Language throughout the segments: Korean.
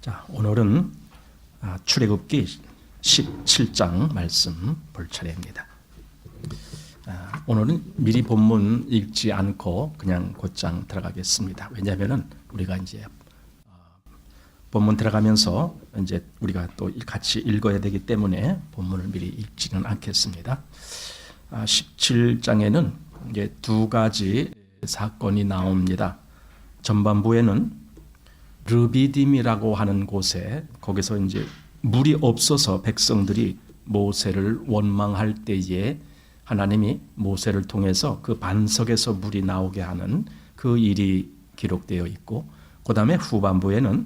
자, 오늘은 출애굽기 17장 말씀 볼 차례입니다. 오늘은 미리 본문 읽지 않고 그냥 곧장 들어가겠습니다. 왜냐하면은 우리가 이제 본문 들어가면서 이제 우리가 또 같이 읽어야 되기 때문에 본문을 미리 읽지는 않겠습니다. 17장에는 이제 두 가지 사건이 나옵니다. 전반부에는 르비딤이라고 하는 곳에 거기서 이제 물이 없어서 백성들이 모세를 원망할 때에 하나님이 모세를 통해서 그 반석에서 물이 나오게 하는 그 일이 기록되어 있고, 그 다음에 후반부에는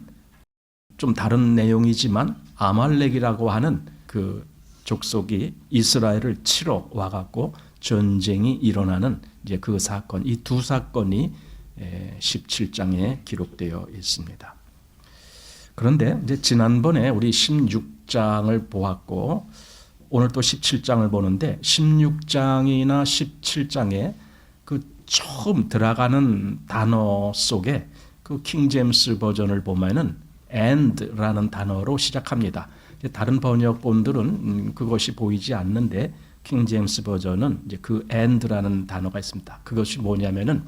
좀 다른 내용이지만 아말렉이라고 하는 그 족속이 이스라엘을 치러 와갖고 전쟁이 일어나는 이제 그 사건, 이 두 사건이 17장에 기록되어 있습니다. 그런데 이제 지난번에 우리 16장을 보았고 오늘 또 17장을 보는데 16장이나 17장에 그 처음 들어가는 단어 속에 그 킹제임스 버전을 보면은 and라는 단어로 시작합니다. 다른 번역본들은 그것이 보이지 않는데 킹제임스 버전은 이제 그 and라는 단어가 있습니다. 그것이 뭐냐면은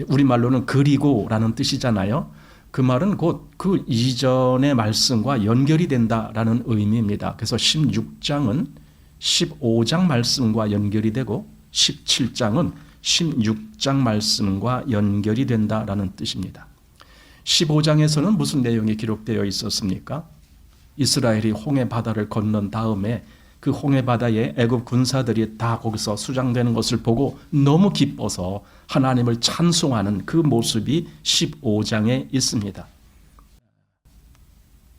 우리말로는 그리고라는 뜻이잖아요. 그 말은 곧 그 이전의 말씀과 연결이 된다라는 의미입니다. 그래서 16장은 15장 말씀과 연결이 되고 17장은 16장 말씀과 연결이 된다라는 뜻입니다. 15장에서는 무슨 내용이 기록되어 있었습니까? 이스라엘이 홍해 바다를 건넌 다음에 그 홍해 바다에 애굽 군사들이 다 거기서 수장되는 것을 보고 너무 기뻐서 하나님을 찬송하는 그 모습이 15장에 있습니다.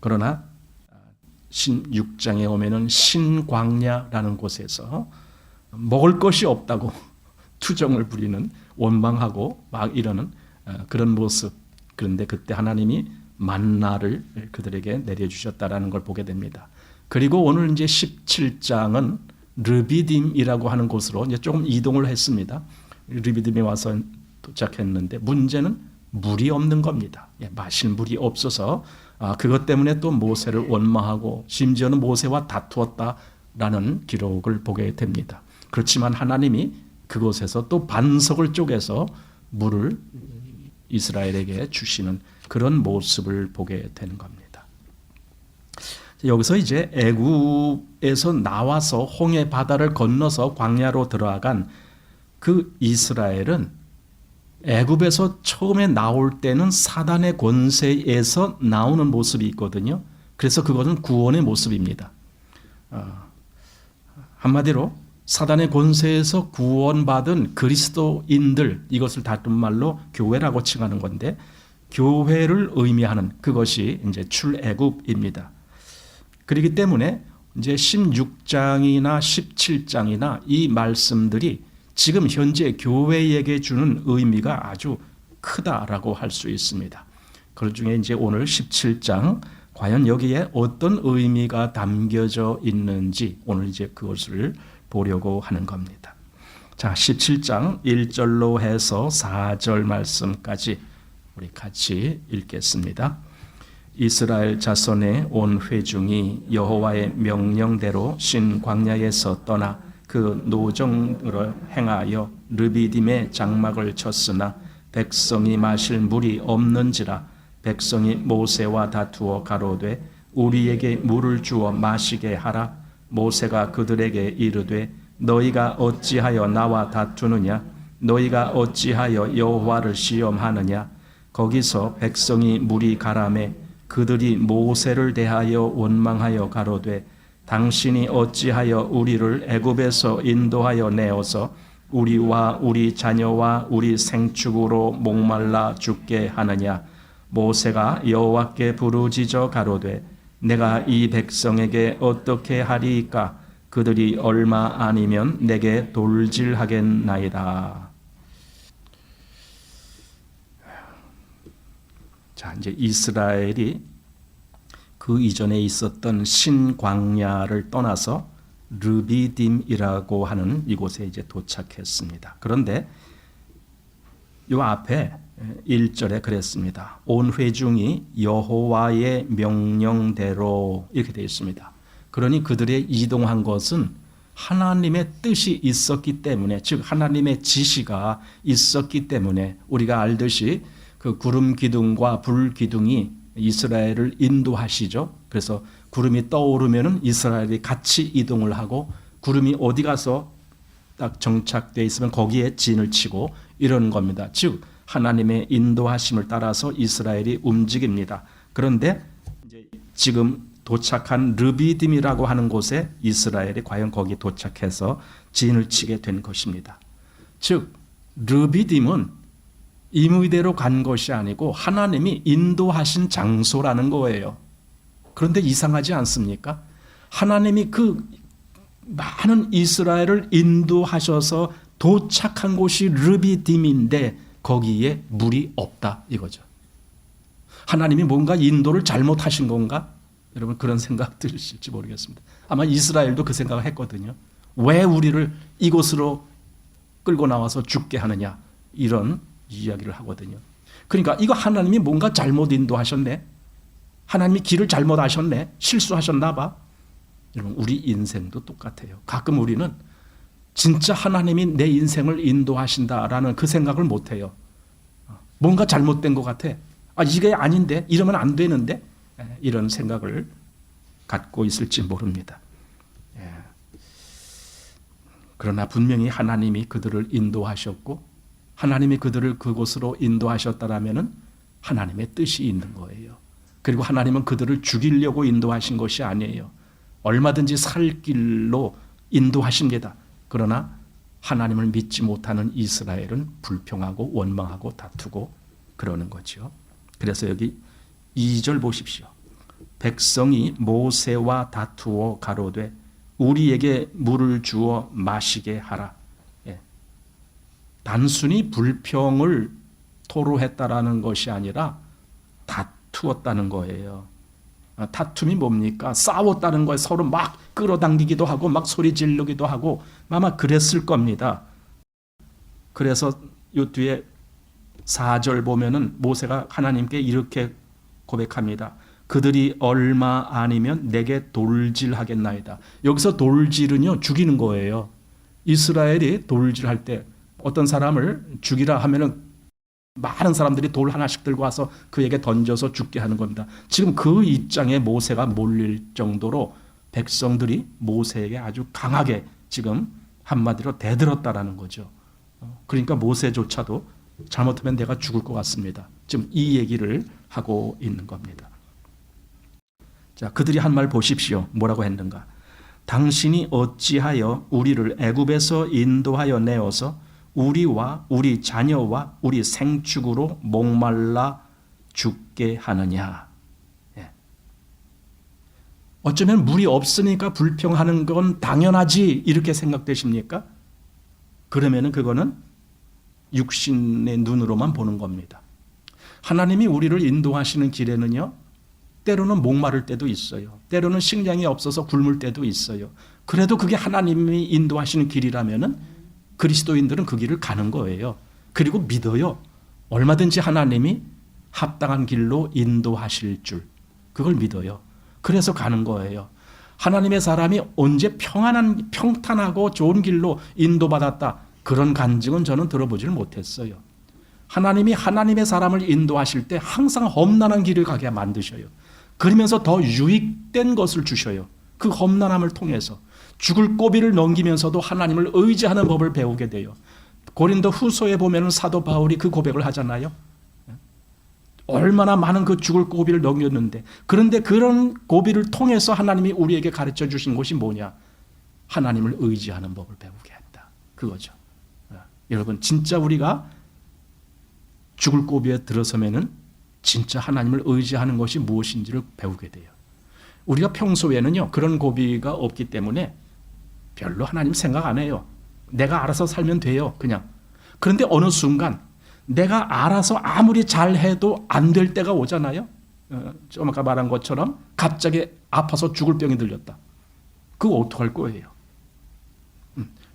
그러나 16장에 오면은 신광야라는 곳에서 먹을 것이 없다고 투정을 부리는, 원망하고 막 이러는 그런 모습. 그런데 그때 하나님이 만나를 그들에게 내려주셨다라는 걸 보게 됩니다. 그리고 오늘 이제 17장은 르비딤이라고 하는 곳으로 이제 조금 이동을 했습니다. 르비딤에 와서 도착했는데 문제는 물이 없는 겁니다. 마실 물이 없어서 그것 때문에 또 모세를 원망하고 심지어는 모세와 다투었다라는 기록을 보게 됩니다. 그렇지만 하나님이 그곳에서 또 반석을 쪼개서 물을 이스라엘에게 주시는 그런 모습을 보게 되는 겁니다. 여기서 이제 애굽에서 나와서 홍해 바다를 건너서 광야로 들어간 그 이스라엘은 애굽에서 처음에 나올 때는 사단의 권세에서 나오는 모습이 있거든요. 그래서 그것은 구원의 모습입니다. 한마디로 사단의 권세에서 구원받은 그리스도인들, 이것을 다른 말로 교회라고 칭하는 건데 교회를 의미하는 그것이 이제 출애굽입니다. 그렇기 때문에 이제 16장이나 17장이나 이 말씀들이 지금 현재 교회에게 주는 의미가 아주 크다라고 할 수 있습니다. 그 중에 이제 오늘 17장 과연 여기에 어떤 의미가 담겨져 있는지 오늘 이제 그것을 보려고 하는 겁니다. 자, 17장 1절로 해서 4절 말씀까지 우리 같이 읽겠습니다. 이스라엘 자손의 온 회중이 여호와의 명령대로 신 광야에서 떠나 그 노정으로 행하여 르비딤의 장막을 쳤으나 백성이 마실 물이 없는지라 백성이 모세와 다투어 가로되 우리에게 물을 주어 마시게 하라. 모세가 그들에게 이르되 너희가 어찌하여 나와 다투느냐? 너희가 어찌하여 여호와를 시험하느냐? 거기서 백성이 물이 가라매 그들이 모세를 대하여 원망하여 가로되 당신이 어찌하여 우리를 애굽에서 인도하여 내어서 우리와 우리 자녀와 우리 생축으로 목말라 죽게 하느냐? 모세가 여호와께 부르짖어 가로되 내가 이 백성에게 어떻게 하리이까? 그들이 얼마 아니면 내게 돌질하겠나이다. 자, 이제 이스라엘이 그 이전에 있었던 신광야를 떠나서 르비딤이라고 하는 이곳에 이제 도착했습니다. 그런데 이 앞에 1절에 그랬습니다. 온 회중이 여호와의 명령대로 이렇게 되어 있습니다. 그러니 그들의 이동한 것은 하나님의 뜻이 있었기 때문에, 즉 하나님의 지시가 있었기 때문에, 우리가 알듯이 그 구름 기둥과 불 기둥이 이스라엘을 인도하시죠. 그래서 구름이 떠오르면은 이스라엘이 같이 이동을 하고, 구름이 어디 가서 딱 정착되어 있으면 거기에 진을 치고 이러는 겁니다. 즉 하나님의 인도하심을 따라서 이스라엘이 움직입니다. 그런데 이제 지금 도착한 르비딤이라고 하는 곳에 이스라엘이 과연 거기 도착해서 진을 치게 된 것입니다. 즉 르비딤은 임의대로 간 것이 아니고 하나님이 인도하신 장소라는 거예요. 그런데 이상하지 않습니까? 하나님이 그 많은 이스라엘을 인도하셔서 도착한 곳이 르비딤인데 거기에 물이 없다 이거죠. 하나님이 뭔가 인도를 잘못하신 건가? 여러분 그런 생각 들으실지 모르겠습니다. 아마 이스라엘도 그 생각을 했거든요. 왜 우리를 이곳으로 끌고 나와서 죽게 하느냐, 이런 이야기를 하거든요. 그러니까 이거 하나님이 뭔가 잘못 인도하셨네, 하나님이 길을 잘못 하셨네, 실수하셨나 봐. 여러분 우리 인생도 똑같아요. 가끔 우리는 진짜 하나님이 내 인생을 인도하신다라는 그 생각을 못해요. 뭔가 잘못된 것 같아. 이게 아닌데, 이러면 안 되는데, 이런 생각을 갖고 있을지 모릅니다. 그러나 분명히 하나님이 그들을 인도하셨고 하나님이 그들을 그곳으로 인도하셨다라면은 하나님의 뜻이 있는 거예요. 그리고 하나님은 그들을 죽이려고 인도하신 것이 아니에요. 얼마든지 살 길로 인도하십니다. 그러나 하나님을 믿지 못하는 이스라엘은 불평하고 원망하고 다투고 그러는 거죠. 그래서 여기 2절 보십시오. 백성이 모세와 다투어 가로되 우리에게 물을 주어 마시게 하라. 단순히 불평을 토로했다라는 것이 아니라 다투었다는 거예요. 다툼이 뭡니까? 싸웠다는 거예요. 서로 막 끌어당기기도 하고 막 소리 지르기도 하고 아마 그랬을 겁니다. 그래서 이 뒤에 4절 보면은 모세가 하나님께 이렇게 고백합니다. 그들이 얼마 아니면 내게 돌질하겠나이다. 여기서 돌질은요, 죽이는 거예요. 이스라엘이 돌질할 때 어떤 사람을 죽이라 하면은 많은 사람들이 돌 하나씩 들고 와서 그에게 던져서 죽게 하는 겁니다. 지금 그 입장에 모세가 몰릴 정도로 백성들이 모세에게 아주 강하게 지금 한마디로 대들었다라는 거죠. 그러니까 모세조차도 잘못하면 내가 죽을 것 같습니다. 지금 이 얘기를 하고 있는 겁니다. 자, 그들이 한 말 보십시오. 뭐라고 했는가? 당신이 어찌하여 우리를 애굽에서 인도하여 내어서 우리와 우리 자녀와 우리 생축으로 목말라 죽게 하느냐. 어쩌면 물이 없으니까 불평하는 건 당연하지 이렇게 생각되십니까? 그러면은 그거는 육신의 눈으로만 보는 겁니다. 하나님이 우리를 인도하시는 길에는요, 때로는 목마를 때도 있어요. 때로는 식량이 없어서 굶을 때도 있어요. 그래도 그게 하나님이 인도하시는 길이라면은 그리스도인들은 그 길을 가는 거예요. 그리고 믿어요. 얼마든지 하나님이 합당한 길로 인도하실 줄, 그걸 믿어요. 그래서 가는 거예요. 하나님의 사람이 언제 평탄하고 좋은 길로 인도받았다, 그런 간증은 저는 들어보지를 못했어요. 하나님이 하나님의 사람을 인도하실 때 항상 험난한 길을 가게 만드셔요. 그러면서 더 유익된 것을 주셔요. 그 험난함을 통해서 죽을 고비를 넘기면서도 하나님을 의지하는 법을 배우게 돼요. 고린도 후서에 보면 사도 바울이 그 고백을 하잖아요. 얼마나 많은 그 죽을 고비를 넘겼는데, 그런데 그런 고비를 통해서 하나님이 우리에게 가르쳐 주신 것이 뭐냐? 하나님을 의지하는 법을 배우게 했다. 그거죠. 여러분, 진짜 우리가 죽을 고비에 들어서면은 진짜 하나님을 의지하는 것이 무엇인지를 배우게 돼요. 우리가 평소에는요, 그런 고비가 없기 때문에 별로 하나님 생각 안 해요. 내가 알아서 살면 돼요, 그냥. 그런데 어느 순간 내가 알아서 아무리 잘해도 안 될 때가 오잖아요. 좀 아까 말한 것처럼 갑자기 아파서 죽을 병이 들렸다. 그거 어떡할 거예요?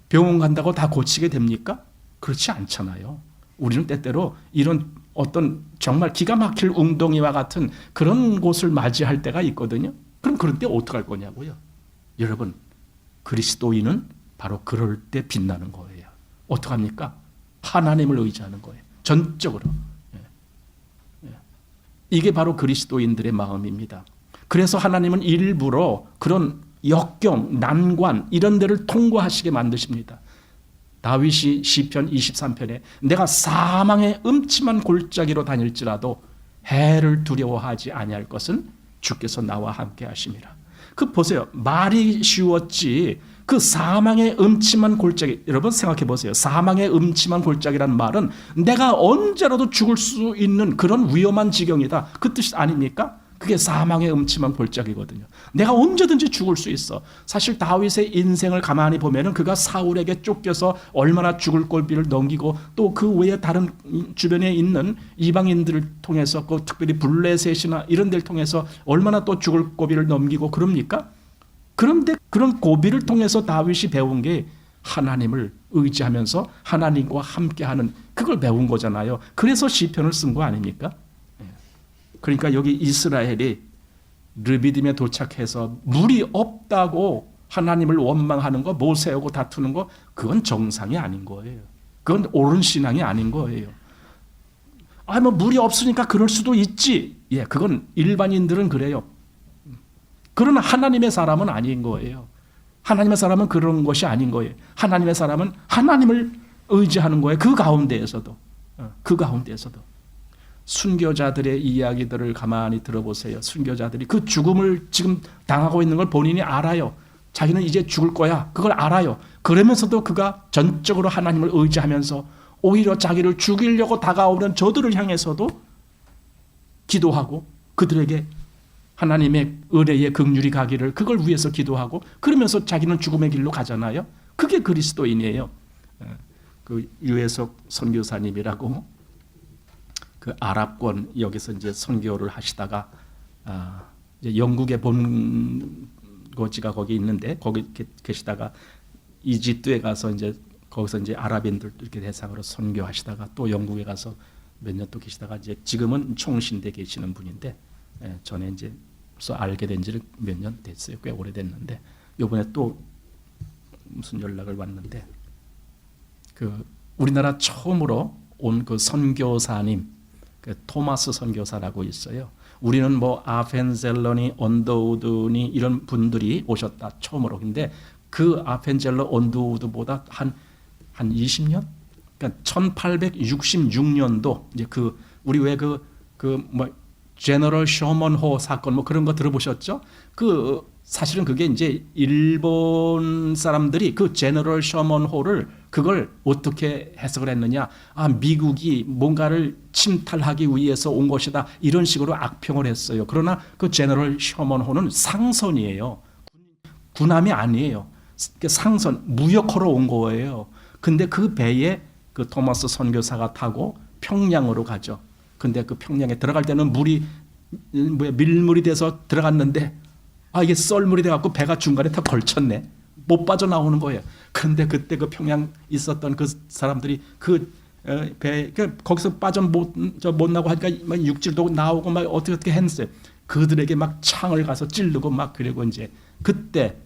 병원 간다고 다 고치게 됩니까? 그렇지 않잖아요. 우리는 때때로 이런 어떤 정말 기가 막힐 웅덩이와 같은 그런 곳을 맞이할 때가 있거든요. 그럼 그런 때 어떡할 거냐고요. 여러분, 그리스도인은 바로 그럴 때 빛나는 거예요. 어떡합니까? 하나님을 의지하는 거예요. 전적으로. 이게 바로 그리스도인들의 마음입니다. 그래서 하나님은 일부러 그런 역경, 난관 이런 데를 통과하시게 만드십니다. 다윗이 시편 23편에 내가 사망의 음침한 골짜기로 다닐지라도 해를 두려워하지 아니할 것은 주께서 나와 함께 하심이라. 그 보세요. 말이 쉬웠지 그 사망의 음침한 골짜기, 여러분 생각해 보세요. 사망의 음침한 골짜기란 말은 내가 언제라도 죽을 수 있는 그런 위험한 지경이다. 그 뜻 아닙니까? 그게 사망의 음침한 골짜기거든요. 내가 언제든지 죽을 수 있어. 사실 다윗의 인생을 가만히 보면은 그가 사울에게 쫓겨서 얼마나 죽을 골비를 넘기고 또 그 외에 다른 주변에 있는 이방인들을 통해서 그 특별히 블레셋이나 이런 데를 통해서 얼마나 또 죽을 고비를 넘기고 그럽니까? 그런데 그런 고비를 통해서 다윗이 배운 게 하나님을 의지하면서 하나님과 함께하는 그걸 배운 거잖아요. 그래서 시편을 쓴 거 아닙니까? 그러니까 여기 이스라엘이 르비딤에 도착해서 물이 없다고 하나님을 원망하는 거, 모세하고 다투는 거, 그건 정상이 아닌 거예요. 그건 옳은 신앙이 아닌 거예요. 뭐 물이 없으니까 그럴 수도 있지. 예, 그건 일반인들은 그래요. 그러나 하나님의 사람은 아닌 거예요. 하나님의 사람은 그런 것이 아닌 거예요. 하나님의 사람은 하나님을 의지하는 거예요. 그 가운데에서도. 순교자들의 이야기들을 가만히 들어보세요. 순교자들이 그 죽음을 지금 당하고 있는 걸 본인이 알아요. 자기는 이제 죽을 거야. 그걸 알아요. 그러면서도 그가 전적으로 하나님을 의지하면서 오히려 자기를 죽이려고 다가오는 저들을 향해서도 기도하고 그들에게 하나님의 은혜의 긍휼이 가기를 그걸 위해서 기도하고 그러면서 자기는 죽음의 길로 가잖아요. 그게 그리스도인이에요. 그 유해석 선교사님이라고 그 아랍권 여기서 이제 선교를 하시다가 이제 영국에 본거지가 거기 있는데 거기 계시다가 이집트에 가서 이제 거기서 이제 아랍인들 이렇게 대상으로 선교하시다가 또 영국에 가서 몇 년 또 계시다가 이제 지금은 총신대 계시는 분인데 전에 이제 알게 된 지는 몇 년 됐어요. 꽤 오래됐는데 이번에 또 무슨 연락을 왔는데 그 우리나라 처음으로 온 그 선교사님 그 토마스 선교사라고 있어요. 우리는 뭐 아펜젤러니 언더우드니 이런 분들이 오셨다 처음으로. 근데 그 아펜젤러 언더우드보다 한 20년? 그러니까 1866년도 이제 그 우리 왜 뭐 제너럴 쇼먼호 사건 뭐 그런 거 들어보셨죠? 그 사실은 그게 이제 일본 사람들이 그 제너럴 쇼먼호를 그걸 어떻게 해석을 했느냐? 미국이 뭔가를 침탈하기 위해서 온 것이다. 이런 식으로 악평을 했어요. 그러나 그 제너럴 쇼먼호는 상선이에요. 군함이 아니에요. 상선, 무역하러 온 거예요. 근데 그 배에 그 토마스 선교사가 타고 평양으로 가죠. 근데 그 평양에 들어갈 때는 물이 밀물이 돼서 들어갔는데 이게 썰물이 돼갖고 배가 중간에 다 걸쳤네. 못 빠져나오는 거예요. 그런데 그때 그 평양 있었던 그 사람들이 그 배 거기서 못 나고 하니까 막 육질도 나오고 막 어떻게 했어요. 그들에게 막 창을 가서 찌르고 막 그리고 이제 그때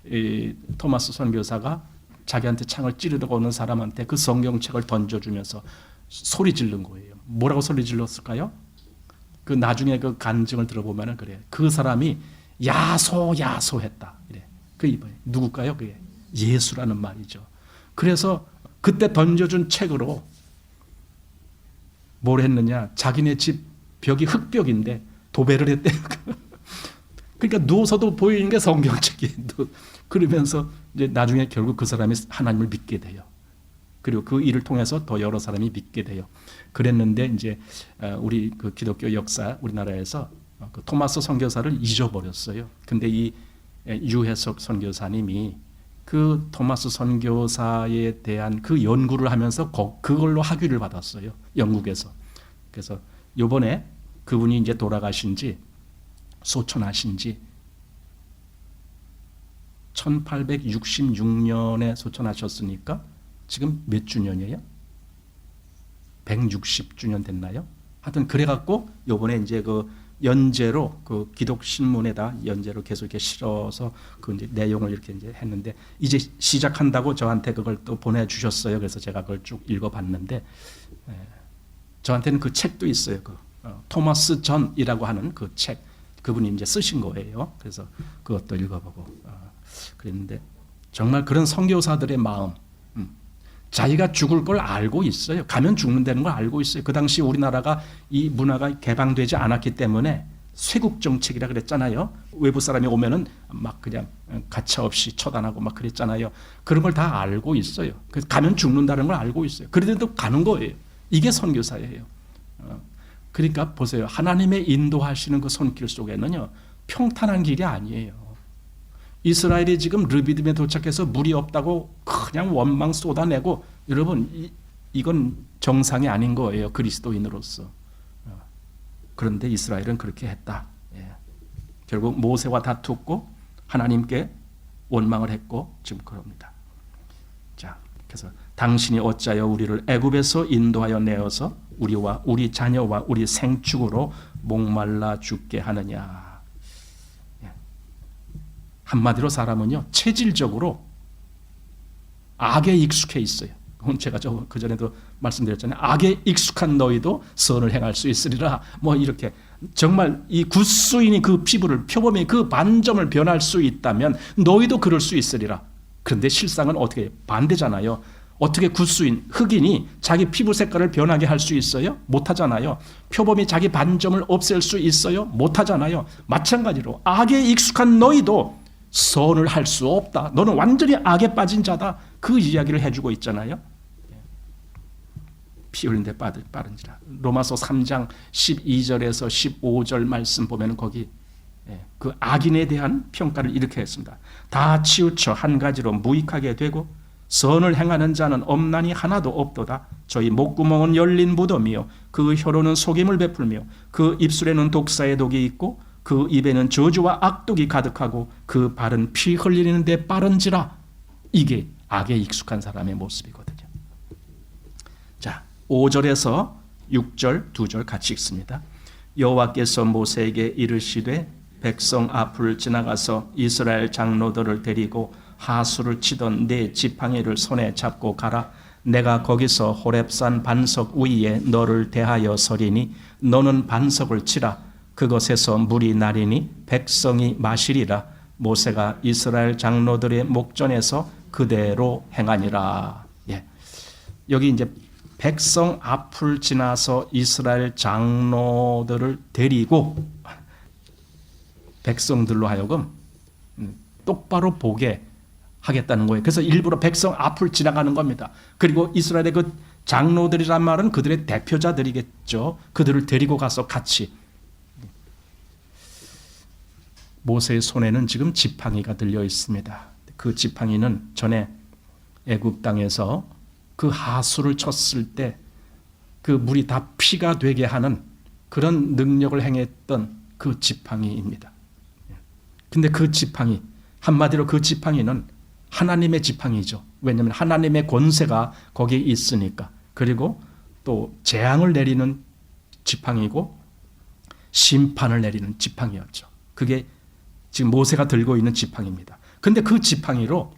이 토마스 선교사가 자기한테 창을 찌르러 오는 사람한테 그 성경책을 던져주면서 소리 지른 거예요. 뭐라고 소리 질렀을까요? 그 나중에 그 간증을 들어보면은 그래요. 그 사람이 야소했다. 이래. 그 이번에 누굴까요? 그게 예수라는 말이죠. 그래서 그때 던져준 책으로 뭘 했느냐? 자기네 집 벽이 흙벽인데 도배를 했대. 그러니까 누워서도 보이는 게 성경책이. 그러면서 이제 나중에 결국 그 사람이 하나님을 믿게 돼요. 그리고 그 일을 통해서 더 여러 사람이 믿게 돼요. 그랬는데 이제 우리 그 기독교 역사 우리나라에서 그 토마스 선교사를 잊어버렸어요. 근데 이 유해석 선교사님이 그 토마스 선교사에 대한 그 연구를 하면서 그걸로 학위를 받았어요. 영국에서. 그래서 이번에 그분이 이제 돌아가신 지 소천하신 지 1866년에 소천하셨으니까 지금 몇 주년이에요? 160주년 됐나요? 하여튼 그래갖고 요번에 이제 그 연재로 그 기독신문에다 연재로 계속 이렇게 실어서 그 이제 내용을 이렇게 이제 했는데 이제 시작한다고 저한테 그걸 또 보내주셨어요. 그래서 제가 그걸 쭉 읽어봤는데 저한테는 그 책도 있어요. 그 토마스 전이라고 하는 그 책, 그분이 이제 쓰신 거예요. 그래서 그것도 읽어보고 그랬는데 정말 그런 선교사들의 마음, 자기가 죽을 걸 알고 있어요. 가면 죽는다는 걸 알고 있어요. 그 당시 우리나라가 이 문화가 개방되지 않았기 때문에 쇄국 정책이라 그랬잖아요. 외부 사람이 오면은 막 그냥 가차 없이 처단하고 막 그랬잖아요. 그런 걸 다 알고 있어요. 그래서 가면 죽는다는 걸 알고 있어요. 그런데도 가는 거예요. 이게 선교사예요. 그러니까 보세요. 하나님의 인도하시는 그 손길 속에는요, 평탄한 길이 아니에요. 이스라엘이 지금 르비딤에 도착해서 물이 없다고 그냥 원망 쏟아내고, 여러분 이건 정상이 아닌 거예요. 그리스도인으로서. 그런데 이스라엘은 그렇게 했다. 결국 모세와 다투고 하나님께 원망을 했고 지금 그럽니다. 자, 그래서 당신이 어찌하여 우리를 애굽에서 인도하여 내어서 우리와 우리 자녀와 우리 생축으로 목말라 죽게 하느냐. 한마디로 사람은요, 체질적으로 악에 익숙해 있어요. 제가 그 전에도 말씀드렸잖아요. 악에 익숙한 너희도 선을 행할 수 있으리라. 뭐 이렇게 정말 이 굿수인이 그 피부를 표범이 그 반점을 변할 수 있다면 너희도 그럴 수 있으리라. 그런데 실상은 어떻게 반대잖아요. 어떻게 굿수인 흑인이 자기 피부 색깔을 변하게 할 수 있어요? 못하잖아요. 표범이 자기 반점을 없앨 수 있어요? 못하잖아요. 마찬가지로 악에 익숙한 너희도 선을 할 수 없다. 너는 완전히 악에 빠진 자다. 그 이야기를 해주고 있잖아요. 피 흘린 데 빠른지라. 로마서 3장 12절에서 15절 말씀 보면 거기 그 악인에 대한 평가를 이렇게 했습니다. 다 치우쳐 한 가지로 무익하게 되고 선을 행하는 자는 없나니 하나도 없도다. 저희 목구멍은 열린 무덤이요 그 혀로는 속임을 베풀며 그 입술에는 독사의 독이 있고 그 입에는 저주와 악독이 가득하고 그 발은 피 흘리는 데 빠른지라. 이게 악에 익숙한 사람의 모습이거든요. 자, 5절에서 6절 2절 같이 읽습니다. 여호와께서 모세에게 이르시되 백성 앞을 지나가서 이스라엘 장로들을 데리고 하수를 치던 네 지팡이를 손에 잡고 가라. 내가 거기서 호렙산 반석 위에 너를 대하여 서리니 너는 반석을 치라. 그것에서 물이 나리니 백성이 마시리라. 모세가 이스라엘 장로들의 목전에서 그대로 행하니라. 여기 이제 백성 앞을 지나서 이스라엘 장로들을 데리고 백성들로 하여금 똑바로 보게 하겠다는 거예요. 그래서 일부러 백성 앞을 지나가는 겁니다. 그리고 이스라엘의 그 장로들이란 말은 그들의 대표자들이겠죠. 그들을 데리고 가서 같이. 모세의 손에는 지금 지팡이가 들려 있습니다. 그 지팡이는 전에 애굽 땅에서 그 하수를 쳤을 때 그 물이 다 피가 되게 하는 그런 능력을 행했던 그 지팡이입니다. 근데 그 지팡이, 한마디로 그 지팡이는 하나님의 지팡이죠. 왜냐하면 하나님의 권세가 거기에 있으니까. 그리고 또 재앙을 내리는 지팡이고 심판을 내리는 지팡이였죠. 그게 지금 모세가 들고 있는 지팡이입니다. 근데 그 지팡이로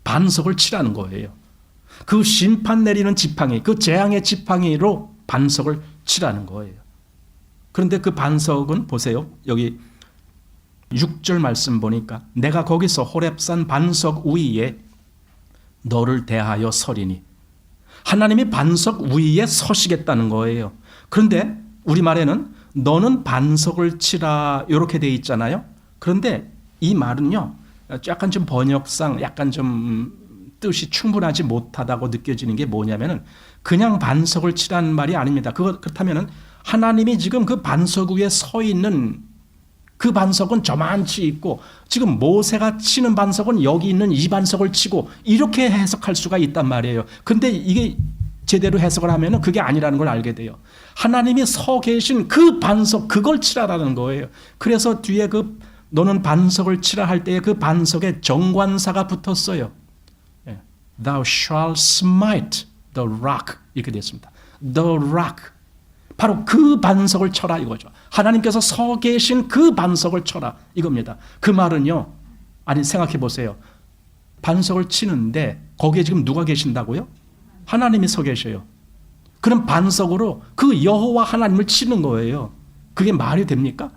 반석을 치라는 거예요. 그 심판 내리는 지팡이, 그 재앙의 지팡이로 반석을 치라는 거예요. 그런데 그 반석은 보세요. 여기 6절 말씀 보니까 내가 거기서 호렙산 반석 위에 너를 대하여 서리니, 하나님이 반석 위에 서시겠다는 거예요. 그런데 우리말에는 너는 반석을 치라 이렇게 돼 있잖아요. 그런데 이 말은요, 약간 좀 번역상 약간 좀 뜻이 충분하지 못하다고 느껴지는 게 뭐냐면은 그냥 반석을 치라는 말이 아닙니다. 그렇다면은 하나님이 지금 그 반석 위에 서 있는 그 반석은 저만치 있고 지금 모세가 치는 반석은 여기 있는 이 반석을 치고 이렇게 해석할 수가 있단 말이에요. 근데 이게 제대로 해석을 하면은 그게 아니라는 걸 알게 돼요. 하나님이 서 계신 그 반석, 그걸 치라라는 거예요. 그래서 뒤에 그 너는 반석을 치라 할 때에 그 반석에 정관사가 붙었어요. Thou shalt smite the rock, 이렇게 됐습니다. The rock. 바로 그 반석을 쳐라 이거죠. 하나님께서 서 계신 그 반석을 쳐라 이겁니다. 그 말은요, 아니 생각해 보세요. 반석을 치는데 거기에 지금 누가 계신다고요? 하나님이 서 계셔요. 그럼 반석으로 그 여호와 하나님을 치는 거예요. 그게 말이 됩니까?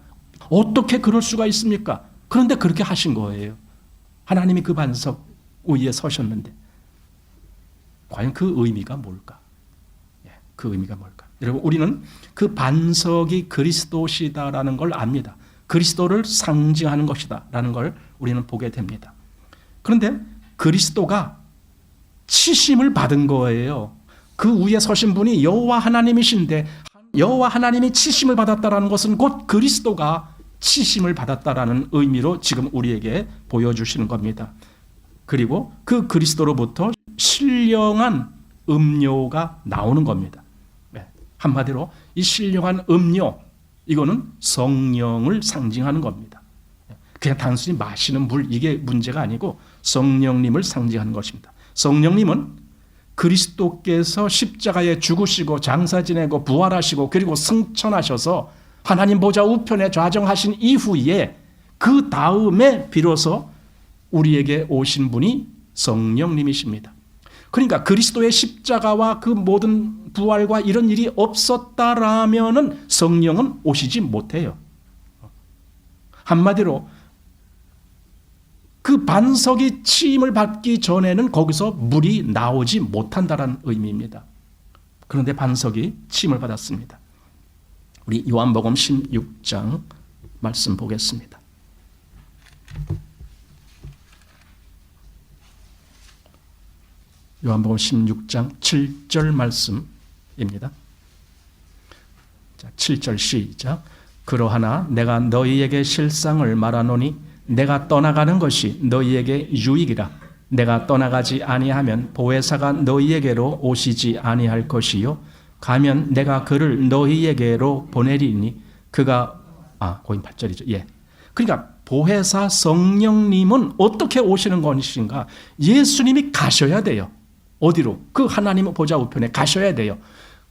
어떻게 그럴 수가 있습니까? 그런데 그렇게 하신 거예요. 하나님이 그 반석 위에 서셨는데 과연 그 의미가 뭘까? 그 의미가 뭘까? 여러분, 우리는 그 반석이 그리스도시다라는 걸 압니다. 그리스도를 상징하는 것이다라는 걸 우리는 보게 됩니다. 그런데 그리스도가 치심을 받은 거예요. 그 위에 서신 분이 여호와 하나님이신데 여호와 하나님이 치심을 받았다라는 것은 곧 그리스도가 치심을 받았다라는 의미로 지금 우리에게 보여주시는 겁니다. 그리고 그 그리스도로부터 신령한 음료가 나오는 겁니다. 한마디로 이 신령한 음료, 이거는 성령을 상징하는 겁니다. 그냥 단순히 마시는 물, 이게 문제가 아니고 성령님을 상징하는 것입니다. 성령님은 그리스도께서 십자가에 죽으시고 장사 지내고 부활하시고 그리고 승천하셔서 하나님 보좌 우편에 좌정하신 이후에 그 다음에 비로소 우리에게 오신 분이 성령님이십니다. 그러니까 그리스도의 십자가와 그 모든 부활과 이런 일이 없었다라면은 성령은 오시지 못해요. 한마디로 그 반석이 치임을 받기 전에는 거기서 물이 나오지 못한다는 의미입니다. 그런데 반석이 치임을 받았습니다. 우리 요한복음 16장 말씀 보겠습니다. 요한복음 16장 7절 말씀입니다. 자, 7절 시작. 그러하나 내가 너희에게 실상을 말하노니 내가 떠나가는 것이 너희에게 유익이라. 내가 떠나가지 아니하면 보혜사가 너희에게로 오시지 아니할 것이요 가면 내가 그를 너희에게로 보내리니 그가 거기 8절이죠. 예. 그러니까 보혜사 성령님은 어떻게 오시는 것인가? 예수님이 가셔야 돼요. 어디로? 그 하나님 보좌 우편에 가셔야 돼요.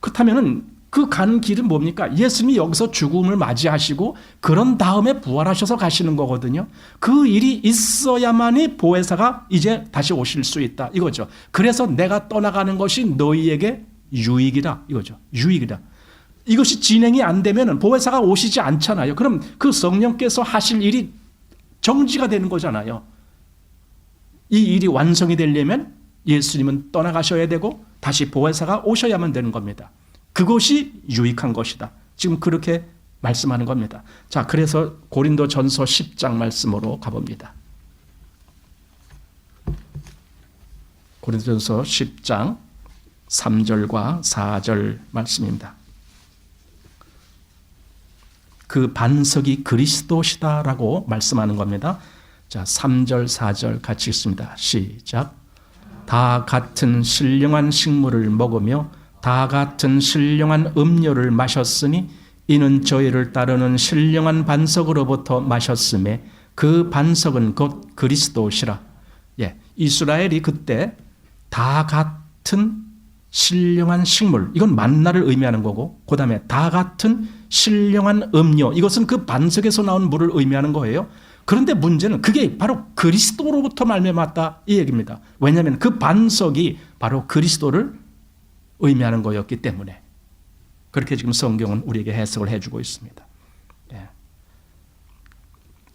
그렇다면은 그 가는 길은 뭡니까? 예수님이 여기서 죽음을 맞이하시고 그런 다음에 부활하셔서 가시는 거거든요. 그 일이 있어야만이 보혜사가 이제 다시 오실 수 있다 이거죠. 그래서 내가 떠나가는 것이 너희에게 유익이다 이거죠. 유익이다. 이것이 진행이 안 되면 보혜사가 오시지 않잖아요. 그럼 그 성령께서 하실 일이 정지가 되는 거잖아요. 이 일이 완성이 되려면 예수님은 떠나가셔야 되고 다시 보혜사가 오셔야만 되는 겁니다. 그것이 유익한 것이다. 지금 그렇게 말씀하는 겁니다. 자, 그래서 고린도전서 10장 말씀으로 가봅니다. 고린도전서 10장 3절과 4절 말씀입니다. 그 반석이 그리스도시다라고 말씀하는 겁니다. 자, 3절, 4절 같이 읽습니다. 시작. 다 같은 신령한 식물을 먹으며 다 같은 신령한 음료를 마셨으니 이는 저희를 따르는 신령한 반석으로부터 마셨음에 그 반석은 곧 그리스도시라. 예, 이스라엘이 그때 다 같은 신령한 식물, 이건 만나를 의미하는 거고, 그 다음에 다 같은 신령한 음료, 이것은 그 반석에서 나온 물을 의미하는 거예요. 그런데 문제는 그게 바로 그리스도로부터 말미암았다 이 얘기입니다. 왜냐하면 그 반석이 바로 그리스도를 의미하는 거였기 때문에 그렇게 지금 성경은 우리에게 해석을 해주고 있습니다. 예.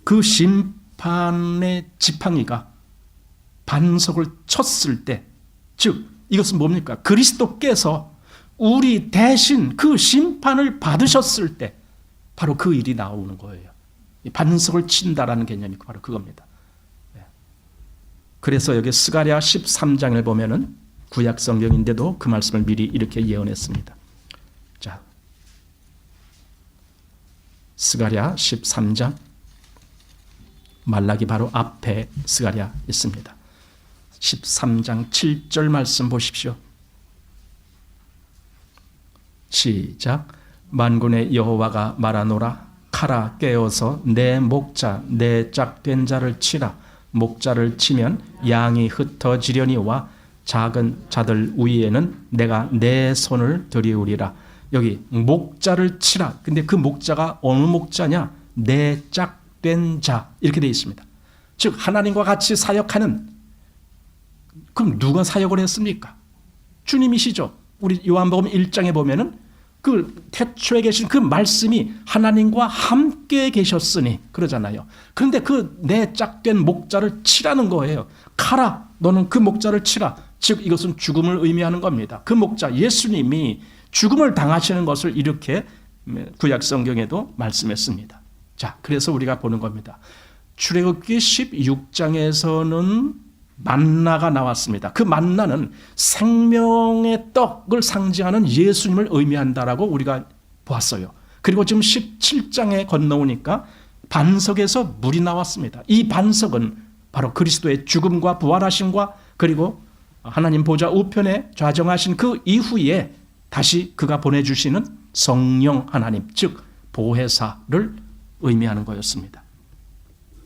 그 심판의 지팡이가 반석을 쳤을 때, 즉 이것은 뭡니까? 그리스도께서 우리 대신 그 심판을 받으셨을 때 바로 그 일이 나오는 거예요. 반석을 친다라는 개념이 바로 그겁니다. 예. 그래서 여기 스가랴 13장을 보면은 구약 성경인데도 그 말씀을 미리 이렇게 예언했습니다. 자, 스가랴 13장, 말라기 바로 앞에 스가랴 있습니다. 13장 7절 말씀 보십시오. 시작. 만군의 여호와가 말하노라. 칼아 깨어서 내 목자 내 짝된 자를 치라. 목자를 치면 양이 흩어지려니와 작은 자들 위에는 내가 내 손을 들이우리라. 여기 목자를 치라. 근데 그 목자가 어느 목자냐? 내 짝된 자. 이렇게 되어 있습니다. 즉 하나님과 같이 사역하는, 그럼 누가 사역을 했습니까? 주님이시죠. 우리 요한복음 1장에 보면은 그 태초에 계신 그 말씀이 하나님과 함께 계셨으니 그러잖아요. 그런데 그 내 짝된 목자를 치라는 거예요. 가라, 너는 그 목자를 치라. 즉 이것은 죽음을 의미하는 겁니다. 그 목자 예수님이 죽음을 당하시는 것을 이렇게 구약 성경에도 말씀했습니다. 자, 그래서 우리가 보는 겁니다. 출애굽기 16장에서는 만나가 나왔습니다. 그 만나는 생명의 떡을 상징하는 예수님을 의미한다라고 우리가 보았어요. 그리고 지금 17장에 건너오니까 반석에서 물이 나왔습니다. 이 반석은 바로 그리스도의 죽음과 부활하심과 그리고 하나님 보좌 우편에 좌정하신 그 이후에 다시 그가 보내주시는 성령 하나님, 즉 보혜사를 의미하는 거였습니다.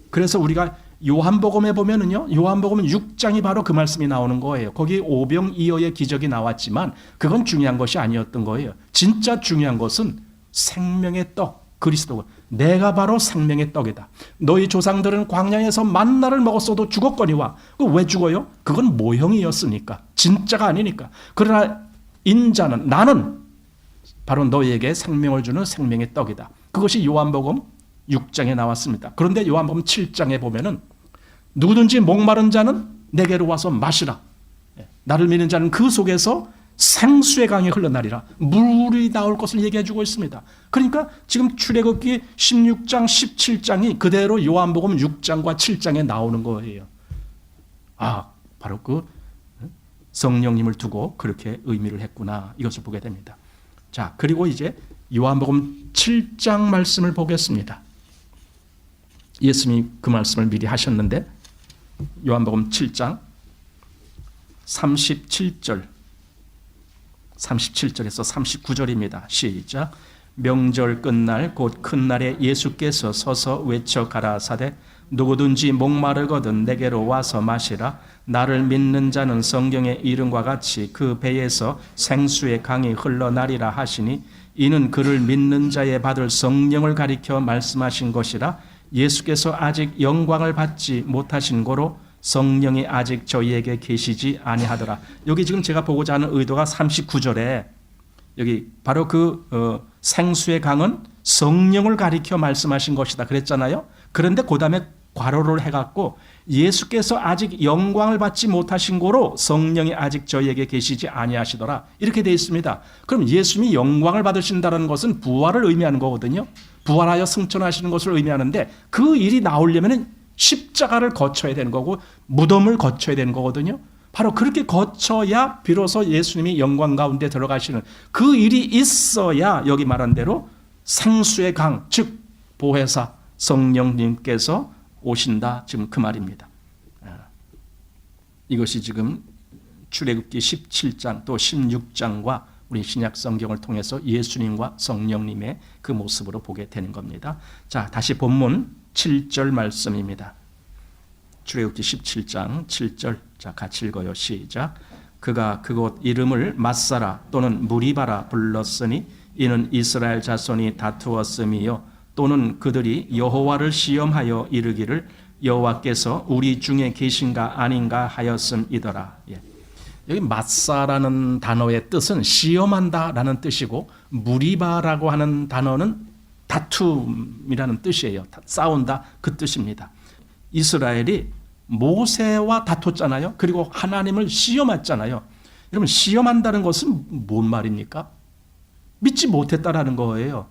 그래서 우리가 요한복음에 보면은요, 요한복음 6장이 바로 그 말씀이 나오는 거예요. 거기 오병이어의 기적이 나왔지만 그건 중요한 것이 아니었던 거예요. 진짜 중요한 것은 생명의 떡, 그리스도. 내가 바로 생명의 떡이다. 너희 조상들은 광야에서 만나를 먹었어도 죽었거니와. 왜 죽어요? 그건 모형이었으니까, 진짜가 아니니까. 그러나 인자는, 나는 바로 너희에게 생명을 주는 생명의 떡이다. 그것이 요한복음 6장에 나왔습니다. 그런데 요한복음 7장에 보면은 누구든지 목마른 자는 내게로 와서 마시라. 나를 믿는 자는 그 속에서 생수의 강이 흘러나리라. 물이 나올 것을 얘기해 주고 있습니다. 그러니까 지금 출애굽기 16장, 17장이 그대로 요한복음 6장과 7장에 나오는 거예요. 아, 바로 그 성령님을 두고 그렇게 의미를 했구나. 이것을 보게 됩니다. 자, 그리고 이제 요한복음 7장 말씀을 보겠습니다. 예수님이 그 말씀을 미리 하셨는데 요한복음 7장 37절에서 39절입니다. 시작. 명절 끝날 곧 큰 날에 예수께서 서서 외쳐 가라사대 누구든지 목마르거든 내게로 와서 마시라. 나를 믿는 자는 성경의 이름과 같이 그 배에서 생수의 강이 흘러나리라 하시니 이는 그를 믿는 자에 받을 성령을 가리켜 말씀하신 것이라. 예수께서 아직 영광을 받지 못하신 고로 성령이 아직 저희에게 계시지 아니하더라. 여기 지금 제가 보고자 하는 의도가 39절에 여기 바로 그 생수의 강은 성령을 가리켜 말씀하신 것이다 그랬잖아요. 그런데 그 다음에 괄호를 해갖고 예수께서 아직 영광을 받지 못하신 고로 성령이 아직 저희에게 계시지 아니하시더라. 이렇게 되어 있습니다. 그럼 예수님이 영광을 받으신다는 것은 부활을 의미하는 거거든요. 부활하여 승천하시는 것을 의미하는데 그 일이 나오려면 십자가를 거쳐야 되는 거고 무덤을 거쳐야 되는 거거든요. 바로 그렇게 거쳐야 비로소 예수님이 영광 가운데 들어가시는 그 일이 있어야 여기 말한 대로 생수의 강, 즉 보혜사 성령님께서 오신다. 지금 그 말입니다. 이것이 지금 출애굽기 17장 또 16장과 우리 신약 성경을 통해서 예수님과 성령님의 그 모습으로 보게 되는 겁니다. 자, 다시 본문 7절 말씀입니다. 출애굽기 17장 7절. 자, 같이 읽어요. 시작. 그가 그곳 이름을 맛사라 또는 무리바라 불렀으니 이는 이스라엘 자손이 다투었음이요 또는 그들이 여호와를 시험하여 이르기를 여호와께서 우리 중에 계신가 아닌가 하였음이더라. 예. 여기 마사라는 단어의 뜻은 시험한다라는 뜻이고 무리바라고 하는 단어는 다툼이라는 뜻이에요. 싸운다 그 뜻입니다. 이스라엘이 모세와 다퉜잖아요. 그리고 하나님을 시험했잖아요. 여러분 시험한다는 것은 뭔 말입니까? 믿지 못했다라는 거예요.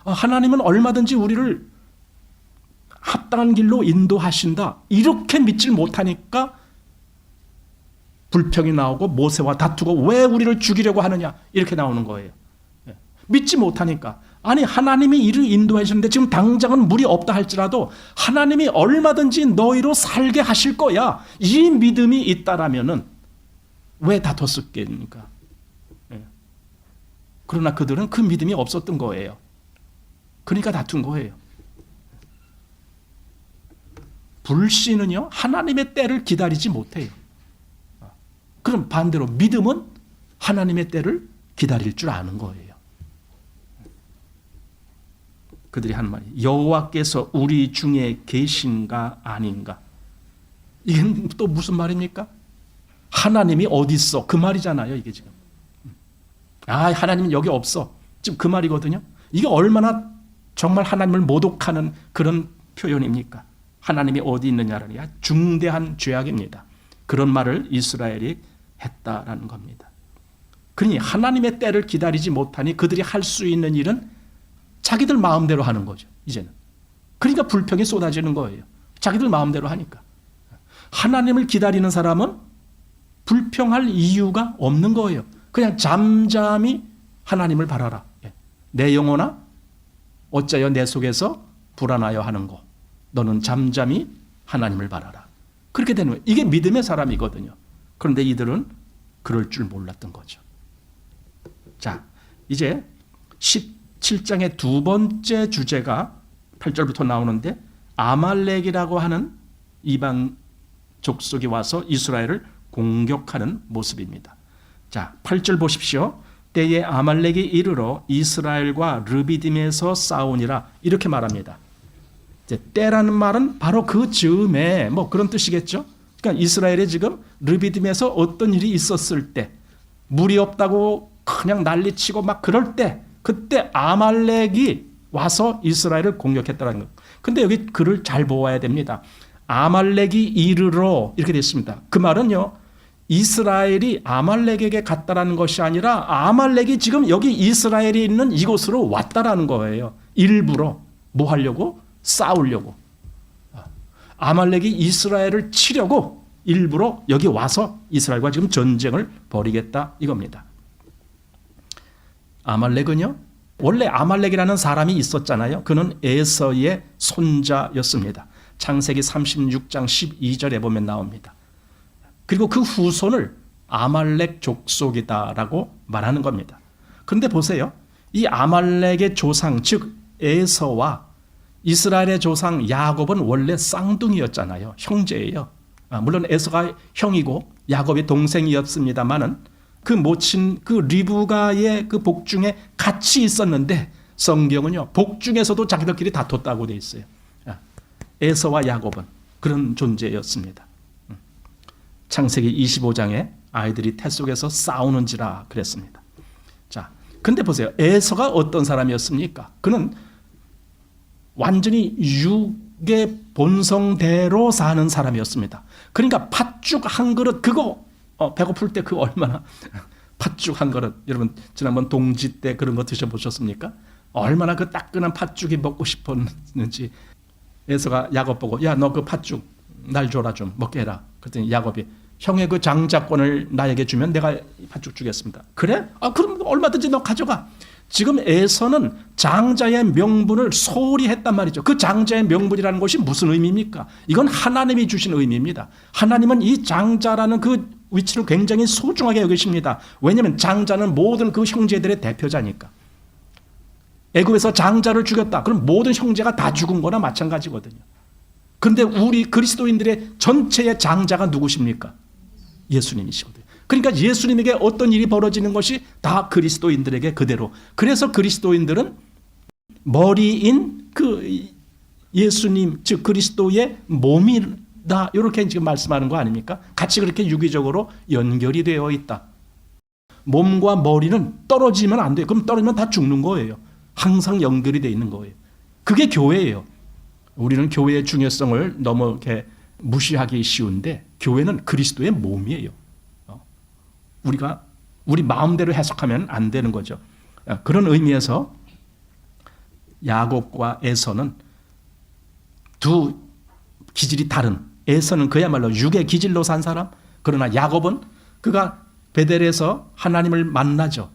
하나님은 얼마든지 우리를 합당한 길로 인도하신다. 이렇게 믿지 못하니까 불평이 나오고 모세와 다투고 왜 우리를 죽이려고 하느냐 이렇게 나오는 거예요. 믿지 못하니까. 아니 하나님이 이를 인도해 주는데 지금 당장은 물이 없다 할지라도 하나님이 얼마든지 너희로 살게 하실 거야. 이 믿음이 있다라면은 왜 다퉜겠습니까? 그러나 그들은 그 믿음이 없었던 거예요. 그러니까 다툰 거예요. 불신은요 하나님의 때를 기다리지 못해요. 그럼 반대로 믿음은 하나님의 때를 기다릴 줄 아는 거예요. 그들이 하는 말이 여호와께서 우리 중에 계신가 아닌가. 이게 또 무슨 말입니까? 하나님이 어디 있어? 그 말이잖아요. 이게 지금. 하나님은 여기 없어. 지금 그 말이거든요. 이게 얼마나 정말 하나님을 모독하는 그런 표현입니까? 하나님이 어디 있느냐라는 게 중대한 죄악입니다. 그런 말을 이스라엘이 했다라는 겁니다. 그러니 하나님의 때를 기다리지 못하니 그들이 할 수 있는 일은 자기들 마음대로 하는 거죠. 이제는. 그러니까 불평이 쏟아지는 거예요. 자기들 마음대로 하니까. 하나님을 기다리는 사람은 불평할 이유가 없는 거예요. 그냥 잠잠히 하나님을 바라라. 내 영혼아 어찌하여 내 속에서 불안하여 하는 거. 너는 잠잠히 하나님을 바라라. 그렇게 되는 거예요. 이게 믿음의 사람이거든요. 그런데 이들은 그럴 줄 몰랐던 거죠. 자, 이제 17장의 두 번째 주제가 8절부터 나오는데 아말렉이라고 하는 이방 족속이 와서 이스라엘을 공격하는 모습입니다. 자, 8절 보십시오. 때에 아말렉이 이르러 이스라엘과 르비딤에서 싸우니라 이렇게 말합니다. 이제 때라는 말은 바로 그 즈음에 그런 뜻이겠죠. 그러니까 이스라엘이 지금 르비딤에서 어떤 일이 있었을 때 물이 없다고 그냥 난리치고 막 그럴 때 그때 아말렉이 와서 이스라엘을 공격했다는 것. 근데 여기 글을 잘 보아야 됩니다. 아말렉이 이르러 이렇게 되어 있습니다. 그 말은요. 이스라엘이 아말렉에게 갔다라는 것이 아니라 아말렉이 지금 여기 이스라엘이 있는 이곳으로 왔다라는 거예요. 일부러 뭐 하려고? 싸우려고. 아말렉이 이스라엘을 치려고 일부러 여기 와서 이스라엘과 지금 전쟁을 벌이겠다 이겁니다. 아말렉은요. 원래 아말렉이라는 사람이 있었잖아요. 그는 에서의 손자였습니다. 창세기 36장 12절에 보면 나옵니다. 그리고 그 후손을 아말렉 족속이다라고 말하는 겁니다. 그런데 보세요. 이 아말렉의 조상 즉 에서와 이스라엘의 조상 야곱은 원래 쌍둥이였잖아요. 형제예요. 물론 에서가 형이고 야곱이 동생이었습니다만은 그 모친 그 리브가의 그 복중에 같이 있었는데 성경은요. 복중에서도 자기들끼리 다퉜다고 돼 있어요. 에서와 야곱은 그런 존재였습니다. 창세기 25장에 아이들이 태 속에서 싸우는지라 그랬습니다. 자, 근데 보세요. 에서가 어떤 사람이었습니까? 그는 완전히 육의 본성대로 사는 사람이었습니다. 그러니까 팥죽 한 그릇 그거 배고플 때 그 얼마나 팥죽 한 그릇 여러분 지난번 동지 때 그런 거 드셔보셨습니까? 얼마나 그 따끈한 팥죽이 먹고 싶었는지 에서가 야곱 보고 야 너 그 팥죽 날 줘라 좀 먹게 해라. 그랬더니 야곱이 형의 그 장자권을 나에게 주면 내가 팥죽 주겠습니다. 그래? 그럼 얼마든지 너 가져가. 지금 에서는 장자의 명분을 소홀히 했단 말이죠. 그 장자의 명분이라는 것이 무슨 의미입니까? 이건 하나님이 주신 의미입니다. 하나님은 이 장자라는 그 위치를 굉장히 소중하게 여기십니다. 왜냐하면 장자는 모든 그 형제들의 대표자니까. 애굽에서 장자를 죽였다. 그럼 모든 형제가 다 죽은 거나 마찬가지거든요. 그런데 우리 그리스도인들의 전체의 장자가 누구십니까? 예수님이시거든요. 그러니까 예수님에게 어떤 일이 벌어지는 것이 다 그리스도인들에게 그대로. 그래서 그리스도인들은 머리인 그 예수님 즉 그리스도의 몸이다. 이렇게 지금 말씀하는 거 아닙니까? 같이 그렇게 유기적으로 연결이 되어 있다. 몸과 머리는 떨어지면 안 돼요. 그럼 떨어지면 다 죽는 거예요. 항상 연결이 되어 있는 거예요. 그게 교회예요. 우리는 교회의 중요성을 너무 이렇게 무시하기 쉬운데 교회는 그리스도의 몸이에요. 우리가 우리 마음대로 해석하면 안 되는 거죠. 그런 의미에서 야곱과 에서는 두 기질이 다른, 에서는 그야말로 육의 기질로 산 사람, 그러나 야곱은 그가 베델에서 하나님을 만나죠.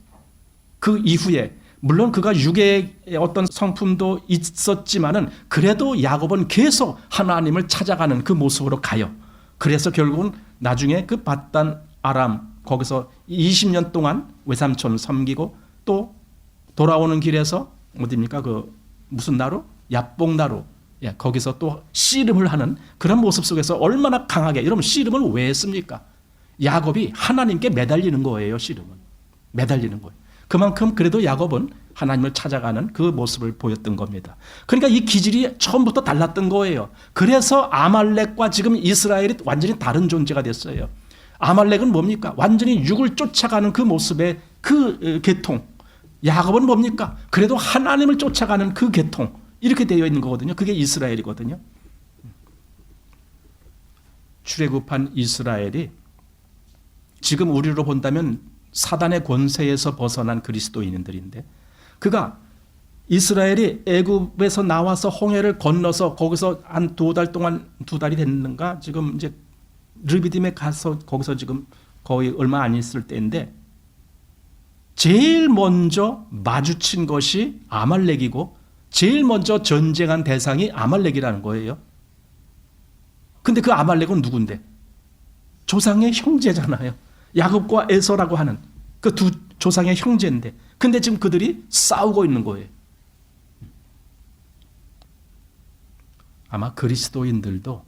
그 이후에 물론 그가 육의 어떤 성품도 있었지만은 그래도 야곱은 계속 하나님을 찾아가는 그 모습으로 가요. 그래서 결국은 나중에 그 밧단 아람 거기서 20년 동안 외삼촌을 섬기고 또 돌아오는 길에서 어디입니까? 그 무슨 나루? 야복나루. 거기서 또 씨름을 하는 그런 모습 속에서 얼마나 강하게 여러분 씨름을 왜 했습니까? 야곱이 하나님께 매달리는 거예요. 씨름은. 매달리는 거예요. 그만큼 그래도 야곱은 하나님을 찾아가는 그 모습을 보였던 겁니다. 그러니까 이 기질이 처음부터 달랐던 거예요. 그래서 아말렉과 지금 이스라엘이 완전히 다른 존재가 됐어요. 아말렉은 뭡니까? 완전히 육을 쫓아가는 그 모습의 그 계통. 야곱은 뭡니까? 그래도 하나님을 쫓아가는 그 계통. 이렇게 되어 있는 거거든요. 그게 이스라엘이거든요. 출애굽한 이스라엘이 지금 우리로 본다면 사단의 권세에서 벗어난 그리스도인들인데, 그가 이스라엘이 애굽에서 나와서 홍해를 건너서 거기서 한 2달 동안, 2달이 됐는가? 지금 이제 르비딤에 가서 거기서 지금 거의 얼마 안 있을 때인데, 제일 먼저 마주친 것이 아말렉이고 제일 먼저 전쟁한 대상이 아말렉이라는 거예요. 근데 그 아말렉은 누군데? 조상의 형제잖아요. 야곱과 에서라고 하는 그 두 조상의 형제인데, 근데 지금 그들이 싸우고 있는 거예요. 아마 그리스도인들도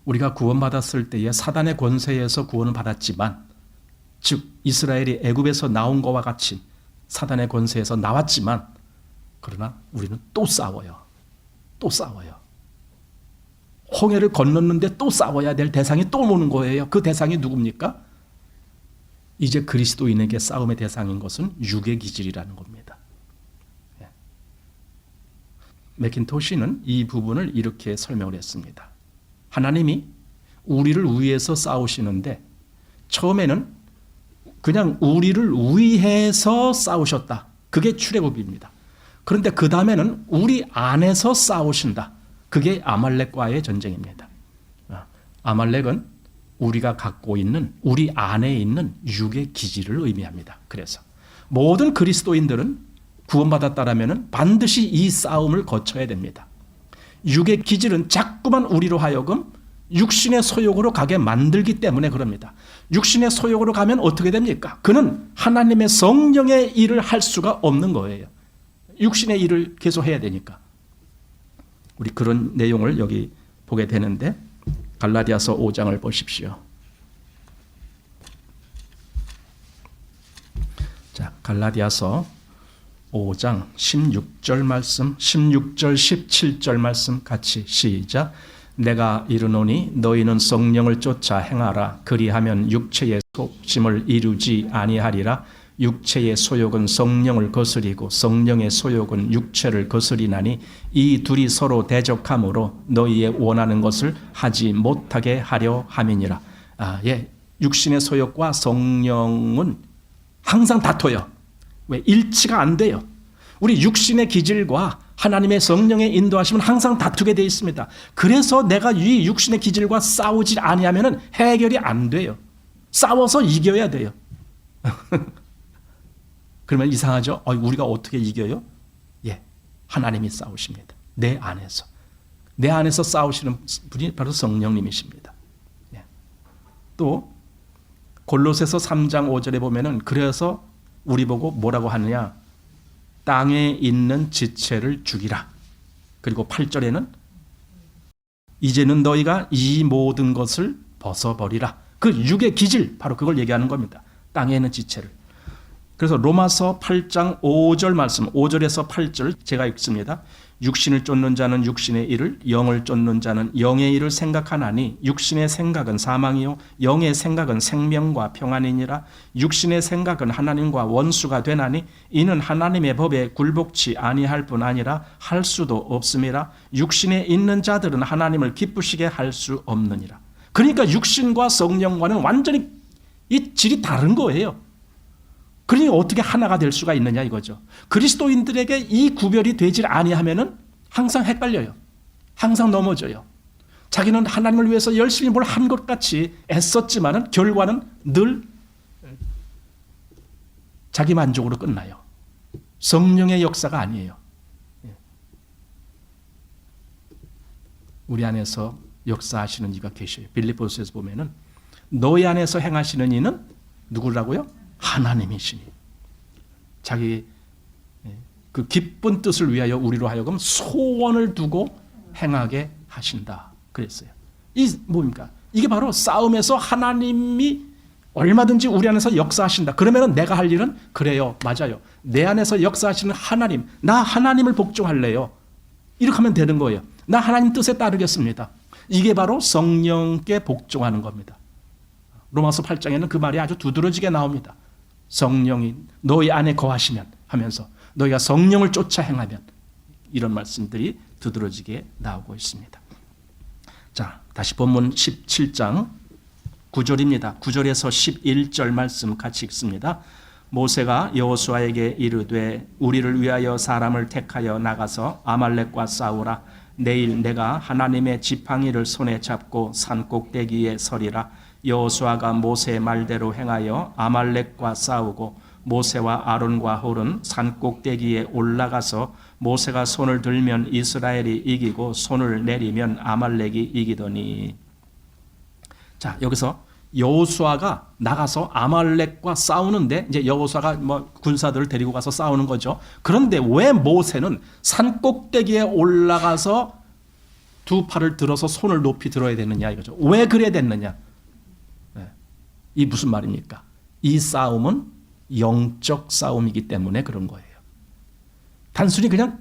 우리가 구원받았을 때에 사단의 권세에서 구원을 받았지만, 즉 이스라엘이 애굽에서 나온 것과 같이 사단의 권세에서 나왔지만, 그러나 우리는 또 싸워요. 또 싸워요. 홍해를 건넜는데 또 싸워야 될 대상이 또 오는 거예요. 그 대상이 누굽니까? 이제 그리스도인에게 싸움의 대상인 것은 육의 기질이라는 겁니다. 매킨토시는 이 부분을 이렇게 설명을 했습니다. 하나님이 우리를 위해서 싸우시는데 처음에는 그냥 우리를 위해서 싸우셨다. 그게 출애굽입니다. 그런데 그 다음에는 우리 안에서 싸우신다. 그게 아말렉과의 전쟁입니다. 아말렉은 우리가 갖고 있는, 우리 안에 있는 육의 기질을 의미합니다. 그래서 모든 그리스도인들은 구원받았다라면 반드시 이 싸움을 거쳐야 됩니다. 육의 기질은 자꾸만 우리로 하여금 육신의 소욕으로 가게 만들기 때문에 그럽니다. 육신의 소욕으로 가면 어떻게 됩니까? 그는 하나님의 성령의 일을 할 수가 없는 거예요. 육신의 일을 계속 해야 되니까. 우리 그런 내용을 여기 보게 되는데, 갈라디아서 5장을 보십시오. 자, 갈라디아서 5장 16절 말씀, 16절 17절 말씀 같이 시작. 내가 이르노니 너희는 성령을 쫓아 행하라. 그리하면 육체의 속심을 이루지 아니하리라. 육체의 소욕은 성령을 거스리고 성령의 소욕은 육체를 거스리나니 이 둘이 서로 대적함으로 너희의 원하는 것을 하지 못하게 하려 함이니라. 육신의 소욕과 성령은 항상 다퉈요. 왜? 일치가 안 돼요. 우리 육신의 기질과 하나님의 성령의 인도하심은 항상 다투게 되어 있습니다. 그래서 내가 이 육신의 기질과 싸우지 아니하면 해결이 안 돼요. 싸워서 이겨야 돼요. 그러면 이상하죠? 우리가 어떻게 이겨요? 하나님이 싸우십니다. 내 안에서. 내 안에서 싸우시는 분이 바로 성령님이십니다. 또 골로새서 3장 5절에 보면은 그래서 우리 보고 뭐라고 하느냐? 땅에 있는 지체를 죽이라. 그리고 8절에는 이제는 너희가 이 모든 것을 벗어버리라. 그 육의 기질, 바로 그걸 얘기하는 겁니다. 땅에 있는 지체를. 그래서 로마서 8장 5절 말씀, 5절에서 8절 제가 읽습니다. 육신을 쫓는 자는 육신의 일을, 영을 쫓는 자는 영의 일을 생각하나니 육신의 생각은 사망이요 영의 생각은 생명과 평안이니라. 육신의 생각은 하나님과 원수가 되나니 이는 하나님의 법에 굴복치 아니할 뿐 아니라 할 수도 없음이라. 육신에 있는 자들은 하나님을 기쁘시게 할 수 없느니라. 그러니까 육신과 성령과는 완전히 이 질이 다른 거예요. 그러니 어떻게 하나가 될 수가 있느냐 이거죠. 그리스도인들에게 이 구별이 되질 아니하면은 항상 헷갈려요. 항상 넘어져요. 자기는 하나님을 위해서 열심히 뭘 한 것 같이 애썼지만은 결과는 늘 자기 만족으로 끝나요. 성령의 역사가 아니에요. 우리 안에서 역사하시는 이가 계셔요. 빌립보서에서 보면은 너희 안에서 행하시는 이는 누구라고요? 하나님이시니. 자기 그 기쁜 뜻을 위하여 우리로 하여금 소원을 두고 행하게 하신다 그랬어요. 이 뭡니까? 이게 바로 싸움에서 하나님이 얼마든지 우리 안에서 역사하신다. 그러면 내가 할 일은 그래요. 맞아요. 내 안에서 역사하시는 하나님, 나 하나님을 복종할래요. 이렇게 하면 되는 거예요. 나 하나님 뜻에 따르겠습니다. 이게 바로 성령께 복종하는 겁니다. 로마서 8장에는 그 말이 아주 두드러지게 나옵니다. 성령이 너희 안에 거하시면 하면서 너희가 성령을 쫓아 행하면, 이런 말씀들이 두드러지게 나오고 있습니다. 자, 다시 본문 17장 9절입니다. 9절에서 11절 말씀 같이 읽습니다. 모세가 여호수아에게 이르되 우리를 위하여 사람을 택하여 나가서 아말렉과 싸우라. 내일 내가 하나님의 지팡이를 손에 잡고 산 꼭대기에 서리라. 여호수아가 모세의 말대로 행하여 아말렉과 싸우고 모세와 아론과 홀은 산 꼭대기에 올라가서 모세가 손을 들면 이스라엘이 이기고 손을 내리면 아말렉이 이기더니. 자, 여기서 여호수아가 나가서 아말렉과 싸우는데, 이제 여호수아가 군사들을 데리고 가서 싸우는 거죠. 그런데 왜 모세는 산 꼭대기에 올라가서 두 팔을 들어서 손을 높이 들어야 되느냐 이거죠. 왜 그래야 됐느냐? 이 무슨 말입니까? 이 싸움은 영적 싸움이기 때문에 그런 거예요. 단순히 그냥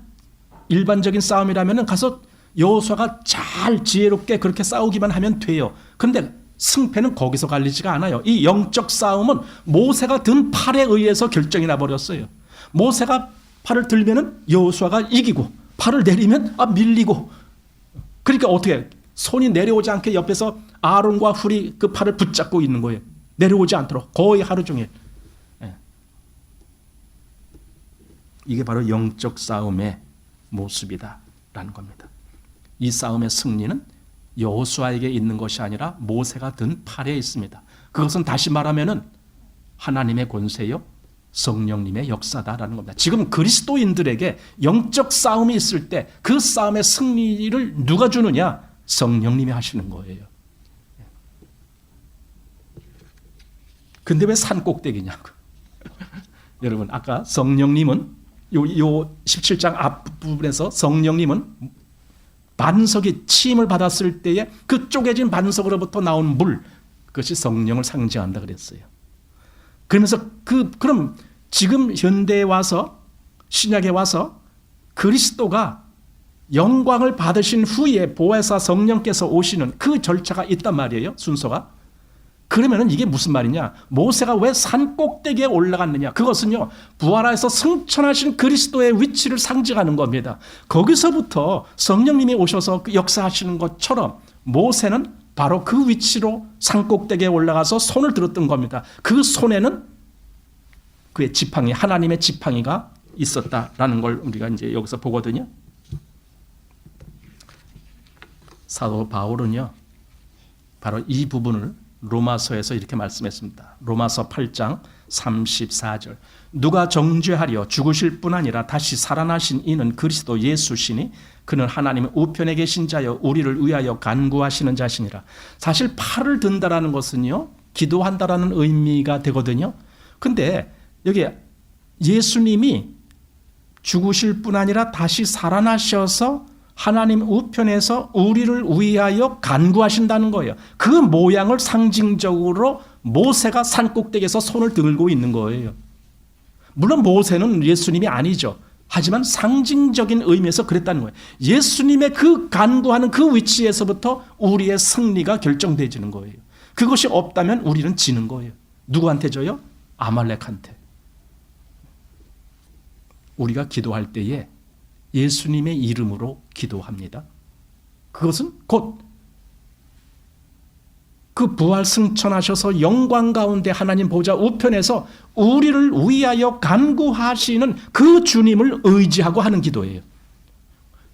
일반적인 싸움이라면 가서 여호수아가 잘 지혜롭게 그렇게 싸우기만 하면 돼요. 그런데 승패는 거기서 갈리지가 않아요. 이 영적 싸움은 모세가 든 팔에 의해서 결정이 나버렸어요. 모세가 팔을 들면은 여호수아가 이기고, 팔을 내리면 밀리고. 그러니까 어떻게 손이 내려오지 않게 옆에서 아론과 훌이 그 팔을 붙잡고 있는 거예요. 내려오지 않도록 거의 하루 종일. 이게 바로 영적 싸움의 모습이다라는 겁니다. 이 싸움의 승리는 여호수아에게 있는 것이 아니라 모세가 든 팔에 있습니다. 그것은 다시 말하면은 하나님의 권세요, 성령님의 역사다라는 겁니다. 지금 그리스도인들에게 영적 싸움이 있을 때 그 싸움의 승리를 누가 주느냐? 성령님이 하시는 거예요. 근데 왜 산 꼭대기냐고. 여러분, 아까 성령님은 요 17장 앞부분에서 성령님은 반석이 침을 받았을 때에 그 쪼개진 반석으로부터 나온 물, 그것이 성령을 상징한다 그랬어요. 그러면서 그럼 지금 현대에 와서, 신약에 와서 그리스도가 영광을 받으신 후에 보혜사 성령께서 오시는 그 절차가 있단 말이에요, 순서가. 그러면은 이게 무슨 말이냐? 모세가 왜 산 꼭대기에 올라갔느냐? 그것은요, 부활하여서 승천하신 그리스도의 위치를 상징하는 겁니다. 거기서부터 성령님이 오셔서 역사하시는 것처럼 모세는 바로 그 위치로 산 꼭대기에 올라가서 손을 들었던 겁니다. 그 손에는 그의 지팡이, 하나님의 지팡이가 있었다라는 걸 우리가 이제 여기서 보거든요. 사도 바울은요, 바로 이 부분을 로마서에서 이렇게 말씀했습니다. 로마서 8장 34절. 누가 정죄하려? 죽으실 뿐 아니라 다시 살아나신 이는 그리스도 예수시니 그는 하나님의 우편에 계신 자여 우리를 위하여 간구하시는 자시니라. 사실 팔을 든다라는 것은요, 기도한다라는 의미가 되거든요. 근데 여기 예수님이 죽으실 뿐 아니라 다시 살아나셔서 하나님 우편에서 우리를 위하여 간구하신다는 거예요. 그 모양을 상징적으로 모세가 산꼭대기에서 손을 들고 있는 거예요. 물론 모세는 예수님이 아니죠. 하지만 상징적인 의미에서 그랬다는 거예요. 예수님의 그 간구하는 그 위치에서부터 우리의 승리가 결정되어지는 거예요. 그것이 없다면 우리는 지는 거예요. 누구한테 져요? 아말렉한테. 우리가 기도할 때에 예수님의 이름으로 기도합니다. 그것은 곧 그 부활 승천하셔서 영광 가운데 하나님 보좌 우편에서 우리를 위하여 간구하시는 그 주님을 의지하고 하는 기도예요.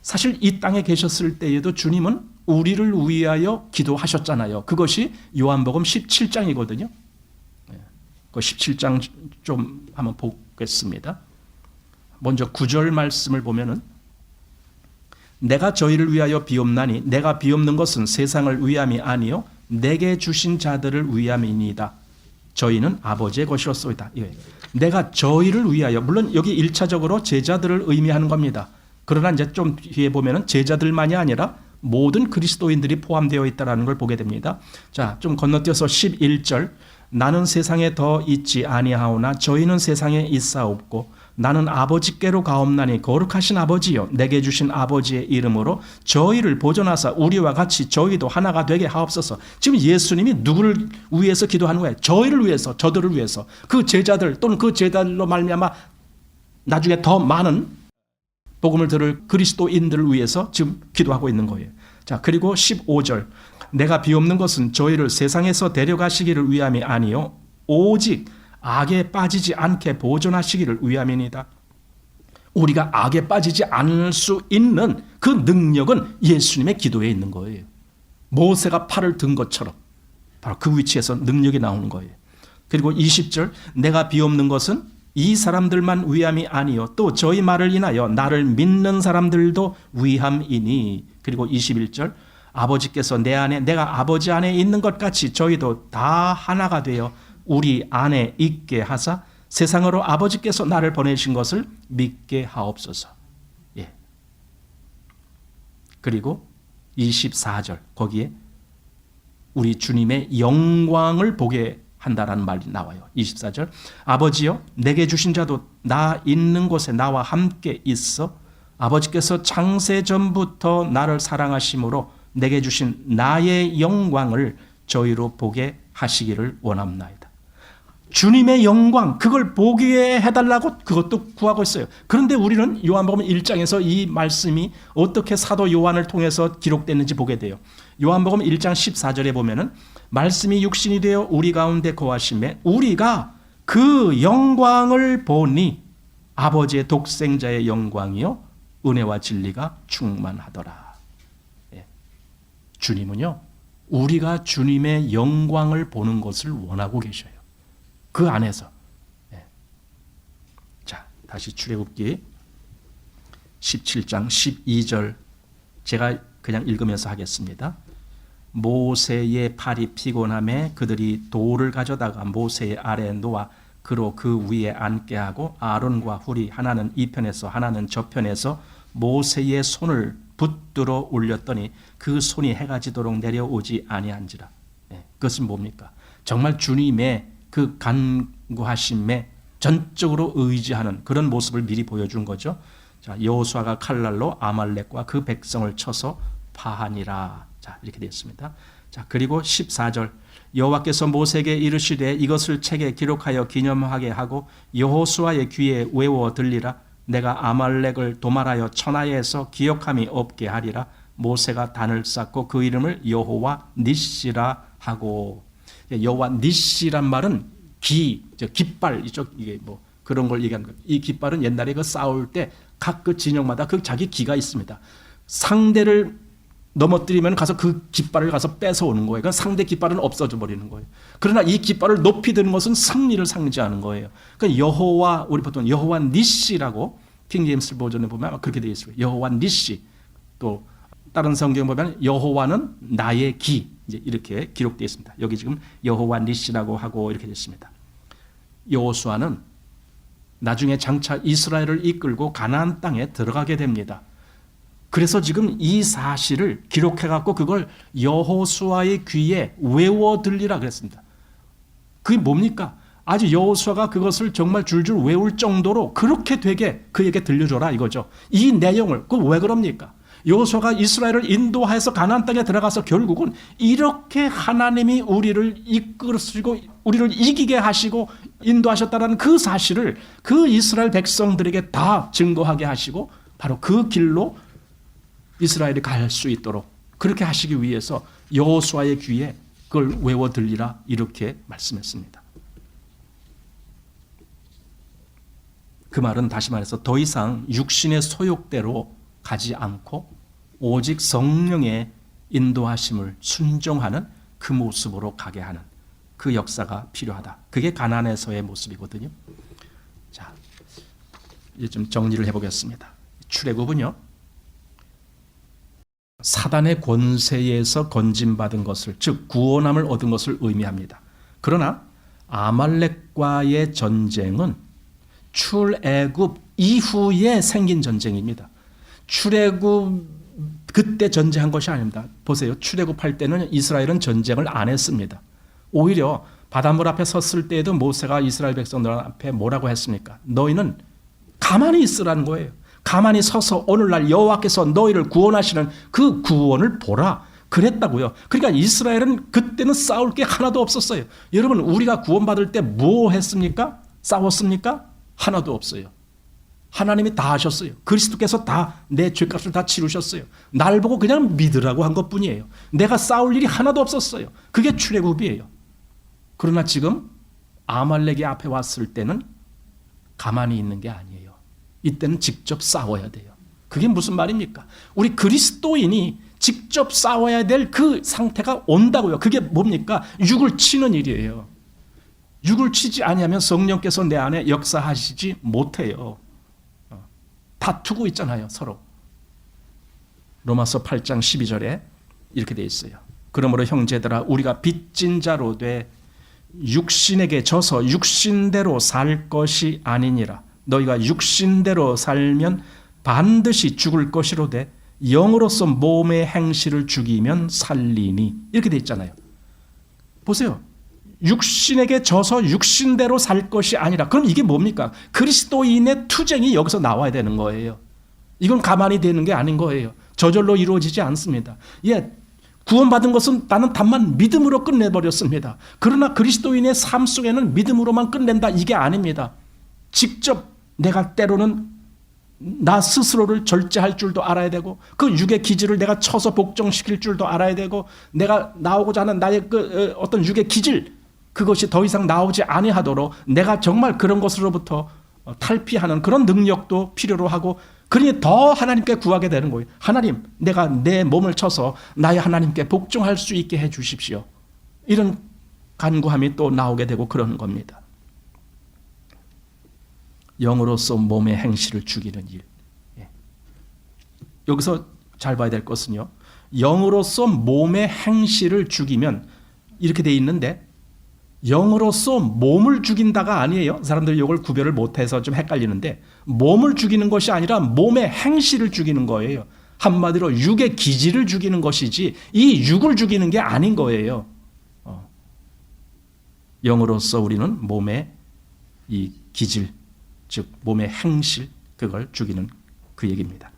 사실 이 땅에 계셨을 때에도 주님은 우리를 위하여 기도하셨잖아요. 그것이 요한복음 17장이거든요. 그 17장 좀 한번 보겠습니다. 먼저 9절 말씀을 보면은 내가 저희를 위하여 비옵나니 내가 비옵는 것은 세상을 위함이 아니요 내게 주신 자들을 위함이니이다. 저희는 아버지의 것이었소이다. 내가 저희를 위하여, 물론 여기 1차적으로 제자들을 의미하는 겁니다. 그러나 이제 좀 뒤에 보면은 제자들만이 아니라 모든 그리스도인들이 포함되어 있다는 걸 보게 됩니다. 자, 좀 건너뛰어서 11절. 나는 세상에 더 있지 아니하오나 저희는 세상에 있사옵고 나는 아버지께로 가옵나니 거룩하신 아버지여 내게 주신 아버지의 이름으로 저희를 보존하사 우리와 같이 저희도 하나가 되게 하옵소서. 지금 예수님이 누구를 위해서 기도하는 거예요? 저희를 위해서, 저들을 위해서. 그 제자들 또는 그 제자들로 말미암아 나중에 더 많은 복음을 들을 그리스도인들을 위해서 지금 기도하고 있는 거예요. 자, 그리고 15절. 내가 비옵는 것은 저희를 세상에서 데려가시기를 위함이 아니요 오직 악에 빠지지 않게 보존하시기를 위함이니이다. 우리가 악에 빠지지 않을 수 있는 그 능력은 예수님의 기도에 있는 거예요. 모세가 팔을 든 것처럼 바로 그 위치에서 능력이 나오는 거예요. 그리고 20절. 내가 비옵는 것은 이 사람들만 위함이 아니요 또 저희 말을 인하여 나를 믿는 사람들도 위함이니. 그리고 21절. 아버지께서 내 안에 내가 아버지 안에 있는 것 같이 저희도 다 하나가 되어 우리 안에 있게 하사 세상으로 아버지께서 나를 보내신 것을 믿게 하옵소서. 예. 그리고 24절 거기에 우리 주님의 영광을 보게 한다라는 말이 나와요. 24절. 아버지여 내게 주신 자도 나 있는 곳에 나와 함께 있어 아버지께서 창세 전부터 나를 사랑하심으로 내게 주신 나의 영광을 저희로 보게 하시기를 원합나이다. 주님의 영광, 그걸 보게 해달라고 그것도 구하고 있어요. 그런데 우리는 요한복음 1장에서 이 말씀이 어떻게 사도 요한을 통해서 기록됐는지 보게 돼요. 요한복음 1장 14절에 보면은 말씀이 육신이 되어 우리 가운데 거하심에 우리가 그 영광을 보니 아버지의 독생자의 영광이요 은혜와 진리가 충만하더라. 주님은요, 우리가 주님의 영광을 보는 것을 원하고 계셔요. 그 안에서. 자, 다시 출애굽기 17장 12절 제가 그냥 읽으면서 하겠습니다. 모세의 팔이 피곤함에 그들이 돌을 가져다가 모세의 아래에 놓아 그로 그 위에 앉게 하고 아론과 훌이 하나는 이 편에서 하나는 저 편에서 모세의 손을 붙들어 올렸더니 그 손이 해가 지도록 내려오지 아니한지라. 그것은 뭡니까? 정말 주님의 그 간구하심에 전적으로 의지하는 그런 모습을 미리 보여준 거죠. 자, 여호수아가 칼날로 아말렉과 그 백성을 쳐서 파하니라. 자, 이렇게 되어 있습니다. 자, 그리고 14절. 여호와께서 모세에게 이르시되 이것을 책에 기록하여 기념하게 하고 여호수아의 귀에 외워 들리라. 내가 아말렉을 도말하여 천하에서 기억함이 없게 하리라. 모세가 단을 쌓고 그 이름을 여호와 니시라 하고. 여호와 니시란 말은 깃발 이쪽 이게 뭐 그런 걸 얘기하는 거예요. 이 깃발은 옛날에 그 싸울 때 각 그 진영마다 그 자기 기가 있습니다. 상대를 넘어뜨리면 가서 그 깃발을 가서 뺏어오는 거예요. 그러니까 상대 깃발은 없어져 버리는 거예요. 그러나 이 깃발을 높이 드는 것은 승리를 상징하는 거예요. 그러니까 여호와, 우리 보통 여호와 니시라고 킹제임스 버전에 보면 그렇게 되어 있어요. 여호와 니시. 또 다른 성경 보면 여호와는 나의 기, 이제 이렇게 기록되어 있습니다. 여기 지금 여호와 니시라고 하고 이렇게 되어 있습니다. 여호수아는 나중에 장차 이스라엘을 이끌고 가나안 땅에 들어가게 됩니다. 그래서 지금 이 사실을 기록해 갖고 그걸 여호수아의 귀에 외워 들리라 그랬습니다. 그게 뭡니까? 아주 여호수아가 그것을 정말 줄줄 외울 정도로 그렇게 되게 그에게 들려줘라 이거죠. 이 내용을 그 왜 그럽니까? 여호수아가 이스라엘을 인도해서 가나안 땅에 들어가서 결국은 이렇게 하나님이 우리를 이끌으시고 우리를 이기게 하시고 인도하셨다는 그 사실을 그 이스라엘 백성들에게 다 증거하게 하시고 바로 그 길로 이스라엘이 갈 수 있도록 그렇게 하시기 위해서 여호수아의 귀에 그걸 외워 들리라 이렇게 말씀했습니다. 그 말은 다시 말해서 더 이상 육신의 소욕대로 가지 않고 오직 성령의 인도하심을 순종하는 그 모습으로 가게 하는 그 역사가 필요하다. 그게 가나안에서의 모습이거든요. 자, 이제 좀 정리를 해보겠습니다. 출애굽은요, 사단의 권세에서 건진받은 것을, 즉 구원함을 얻은 것을 의미합니다. 그러나 아말렉과의 전쟁은 출애굽 이후에 생긴 전쟁입니다. 출애굽 그때 전쟁한 것이 아닙니다. 보세요. 출애굽할 때는 이스라엘은 전쟁을 안 했습니다. 오히려 바닷물 앞에 섰을 때에도 모세가 이스라엘 백성들 앞에 뭐라고 했습니까? 너희는 가만히 있으라는 거예요. 가만히 서서 오늘날 여호와께서 너희를 구원하시는 그 구원을 보라. 그랬다고요. 그러니까 이스라엘은 그때는 싸울 게 하나도 없었어요. 여러분, 우리가 구원받을 때 뭐 했습니까? 싸웠습니까? 하나도 없어요. 하나님이 다 하셨어요. 그리스도께서 다 내 죄값을 다 치르셨어요. 날 보고 그냥 믿으라고 한 것뿐이에요. 내가 싸울 일이 하나도 없었어요. 그게 출애굽이에요. 그러나 지금 아말렉이 앞에 왔을 때는 가만히 있는 게 아니에요. 이때는 직접 싸워야 돼요. 그게 무슨 말입니까? 우리 그리스도인이 직접 싸워야 될 그 상태가 온다고요. 그게 뭡니까? 육을 치는 일이에요. 육을 치지 아니하면 성령께서 내 안에 역사하시지 못해요. 다투고 있잖아요, 서로. 로마서 8장 12절에 이렇게 돼 있어요. 그러므로 형제들아, 우리가 빚진 자로 돼 육신에게 져서 육신대로 살 것이 아니니라. 너희가 육신대로 살면 반드시 죽을 것이로되 영으로서 몸의 행실을 죽이면 살리니. 이렇게 돼 있잖아요. 보세요. 육신에게 져서 육신대로 살 것이 아니라. 그럼 이게 뭡니까? 그리스도인의 투쟁이 여기서 나와야 되는 거예요. 이건 가만히 되는 게 아닌 거예요. 저절로 이루어지지 않습니다. 예, 구원받은 것은 나는 다만 믿음으로 끝내버렸습니다. 그러나 그리스도인의 삶 속에는 믿음으로만 끝낸다, 이게 아닙니다. 직접 내가 때로는 나 스스로를 절제할 줄도 알아야 되고, 그 육의 기질을 내가 쳐서 복종시킬 줄도 알아야 되고, 내가 나오고자 하는 나의 그 어떤 육의 기질, 그것이 더 이상 나오지 아니하도록 내가 정말 그런 것으로부터 탈피하는 그런 능력도 필요로 하고, 그러니 더 하나님께 구하게 되는 거예요. 하나님, 내가 내 몸을 쳐서 나의 하나님께 복종할 수 있게 해 주십시오. 이런 간구함이 또 나오게 되고 그러는 겁니다. 영으로서 몸의 행실을 죽이는 일. 여기서 잘 봐야 될 것은요, 영으로서 몸의 행실을 죽이면 이렇게 돼 있는데, 영으로서 몸을 죽인다가 아니에요. 사람들이 이걸 구별을 못해서 좀 헷갈리는데, 몸을 죽이는 것이 아니라 몸의 행실을 죽이는 거예요. 한마디로 육의 기질을 죽이는 것이지 이 육을 죽이는 게 아닌 거예요. 영으로서 우리는 몸의 이 기질, 즉 몸의 행실, 그걸 죽이는 그 얘기입니다.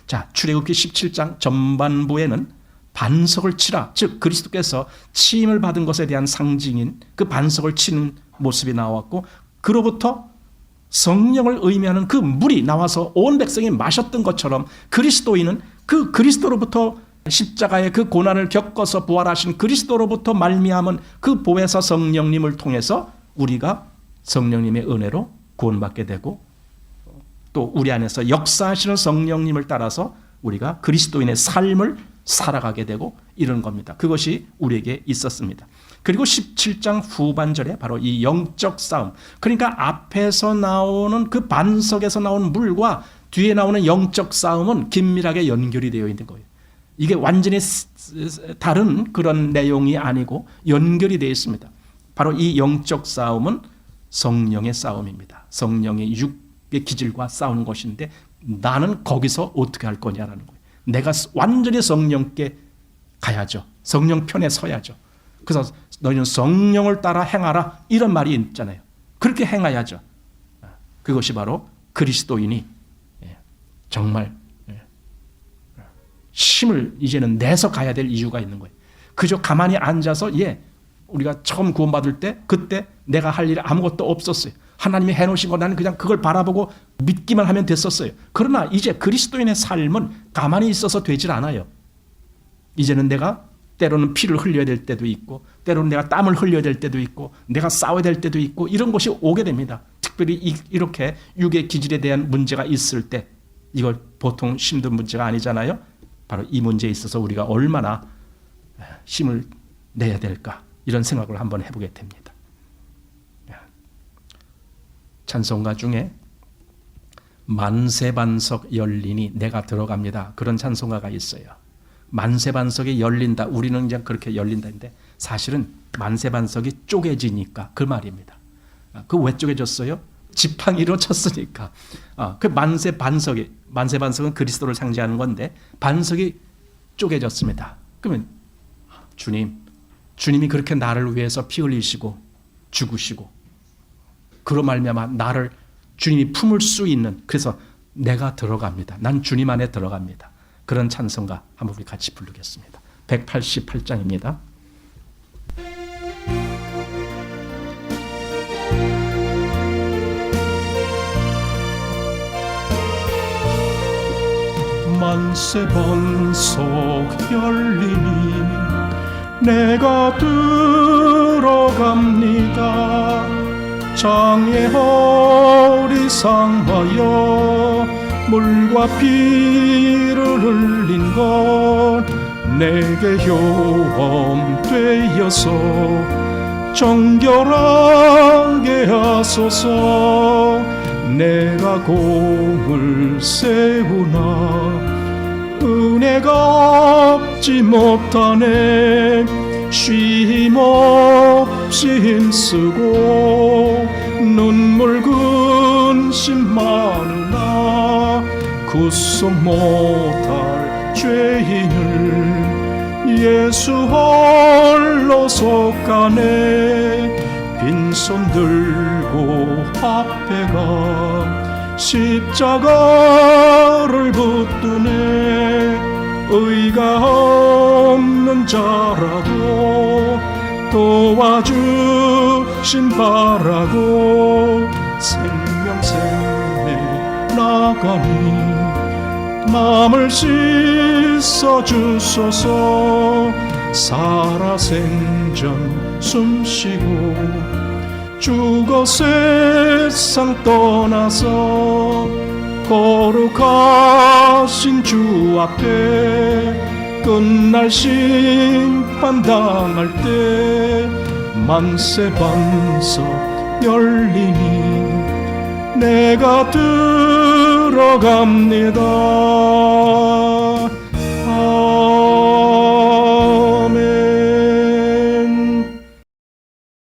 자, 출애굽기 17장 전반부에는 반석을 치라, 즉 그리스도께서 치임을 받은 것에 대한 상징인 그 반석을 치는 모습이 나왔고, 그로부터 성령을 의미하는 그 물이 나와서 온 백성이 마셨던 것처럼 그리스도인은 그 그리스도로부터 십자가의 그 고난을 겪어서 부활하신 그리스도로부터 말미암은 그 보혜사 성령님을 통해서 우리가 성령님의 은혜로 구원받게 되고, 또 우리 안에서 역사하시는 성령님을 따라서 우리가 그리스도인의 삶을 살아가게 되고 이런 겁니다. 그것이 우리에게 있었습니다. 그리고 17장 후반절에 바로 이 영적 싸움, 그러니까 앞에서 나오는 그 반석에서 나오는 물과 뒤에 나오는 영적 싸움은 긴밀하게 연결이 되어 있는 거예요. 이게 완전히 다른 그런 내용이 아니고 연결이 되어 있습니다. 바로 이 영적 싸움은 성령의 싸움입니다. 성령의 육의 기질과 싸우는 것인데, 나는 거기서 어떻게 할 거냐라는 거예요. 내가 완전히 성령께 가야죠. 성령 편에 서야죠. 그래서 너희는 성령을 따라 행하라, 이런 말이 있잖아요. 그렇게 행해야죠. 그것이 바로 그리스도인이 정말 힘을 이제는 내서 가야 될 이유가 있는 거예요. 그저 가만히 앉아서, 우리가 처음 구원받을 때 그때 내가 할 일 아무것도 없었어요. 하나님이 해놓으신 거 나는 그냥 그걸 바라보고 믿기만 하면 됐었어요. 그러나 이제 그리스도인의 삶은 가만히 있어서 되질 않아요. 이제는 내가 때로는 피를 흘려야 될 때도 있고, 때로는 내가 땀을 흘려야 될 때도 있고, 내가 싸워야 될 때도 있고, 이런 것이 오게 됩니다. 특별히 이렇게 육의 기질에 대한 문제가 있을 때, 이걸 보통 힘든 문제가 아니잖아요. 바로 이 문제에 있어서 우리가 얼마나 힘을 내야 될까, 이런 생각을 한번 해보게 됩니다. 찬송가 중에 만세반석 열리니 내가 들어갑니다, 그런 찬송가가 있어요. 만세반석이 열린다, 우리는 그냥 그렇게 열린다는데 사실은 만세반석이 쪼개지니까 그 말입니다. 그 왜 쪼개졌어요? 지팡이로 쳤으니까. 그 만세반석은 그리스도를 상징하는 건데, 반석이 쪼개졌습니다. 그러면 주님이 그렇게 나를 위해서 피 흘리시고 죽으시고 그로 말미암아 나를 주님이 품을 수 있는, 그래서 내가 들어갑니다. 난 주님 안에 들어갑니다. 그런 찬송가 한번 우리 같이 부르겠습니다. 188장입니다. 만세 반석 열리니 내가 들어갑니다. 장애 허리 상하여 물과 피를 흘린 것 내게 효험 되어서 정결하게 하소서. 내가 공을 세우나 은혜가 없지 못하네. 쉼없이 힘쓰고 눈물 근심 많으나 구속 못할 죄인을 예수 홀로 속하네. 빈손 들고 앞에 가 십자가를 붙드네. 의가 없는 자라도 도와주신 바라고 생명샘에 나가니 마음을 씻어주소서. 살아생전 숨쉬고 죽어 세상 떠나서 거룩하신 주 앞에 끝날 심판 당할 때 만세 반석 열리니 내가 들어갑니다.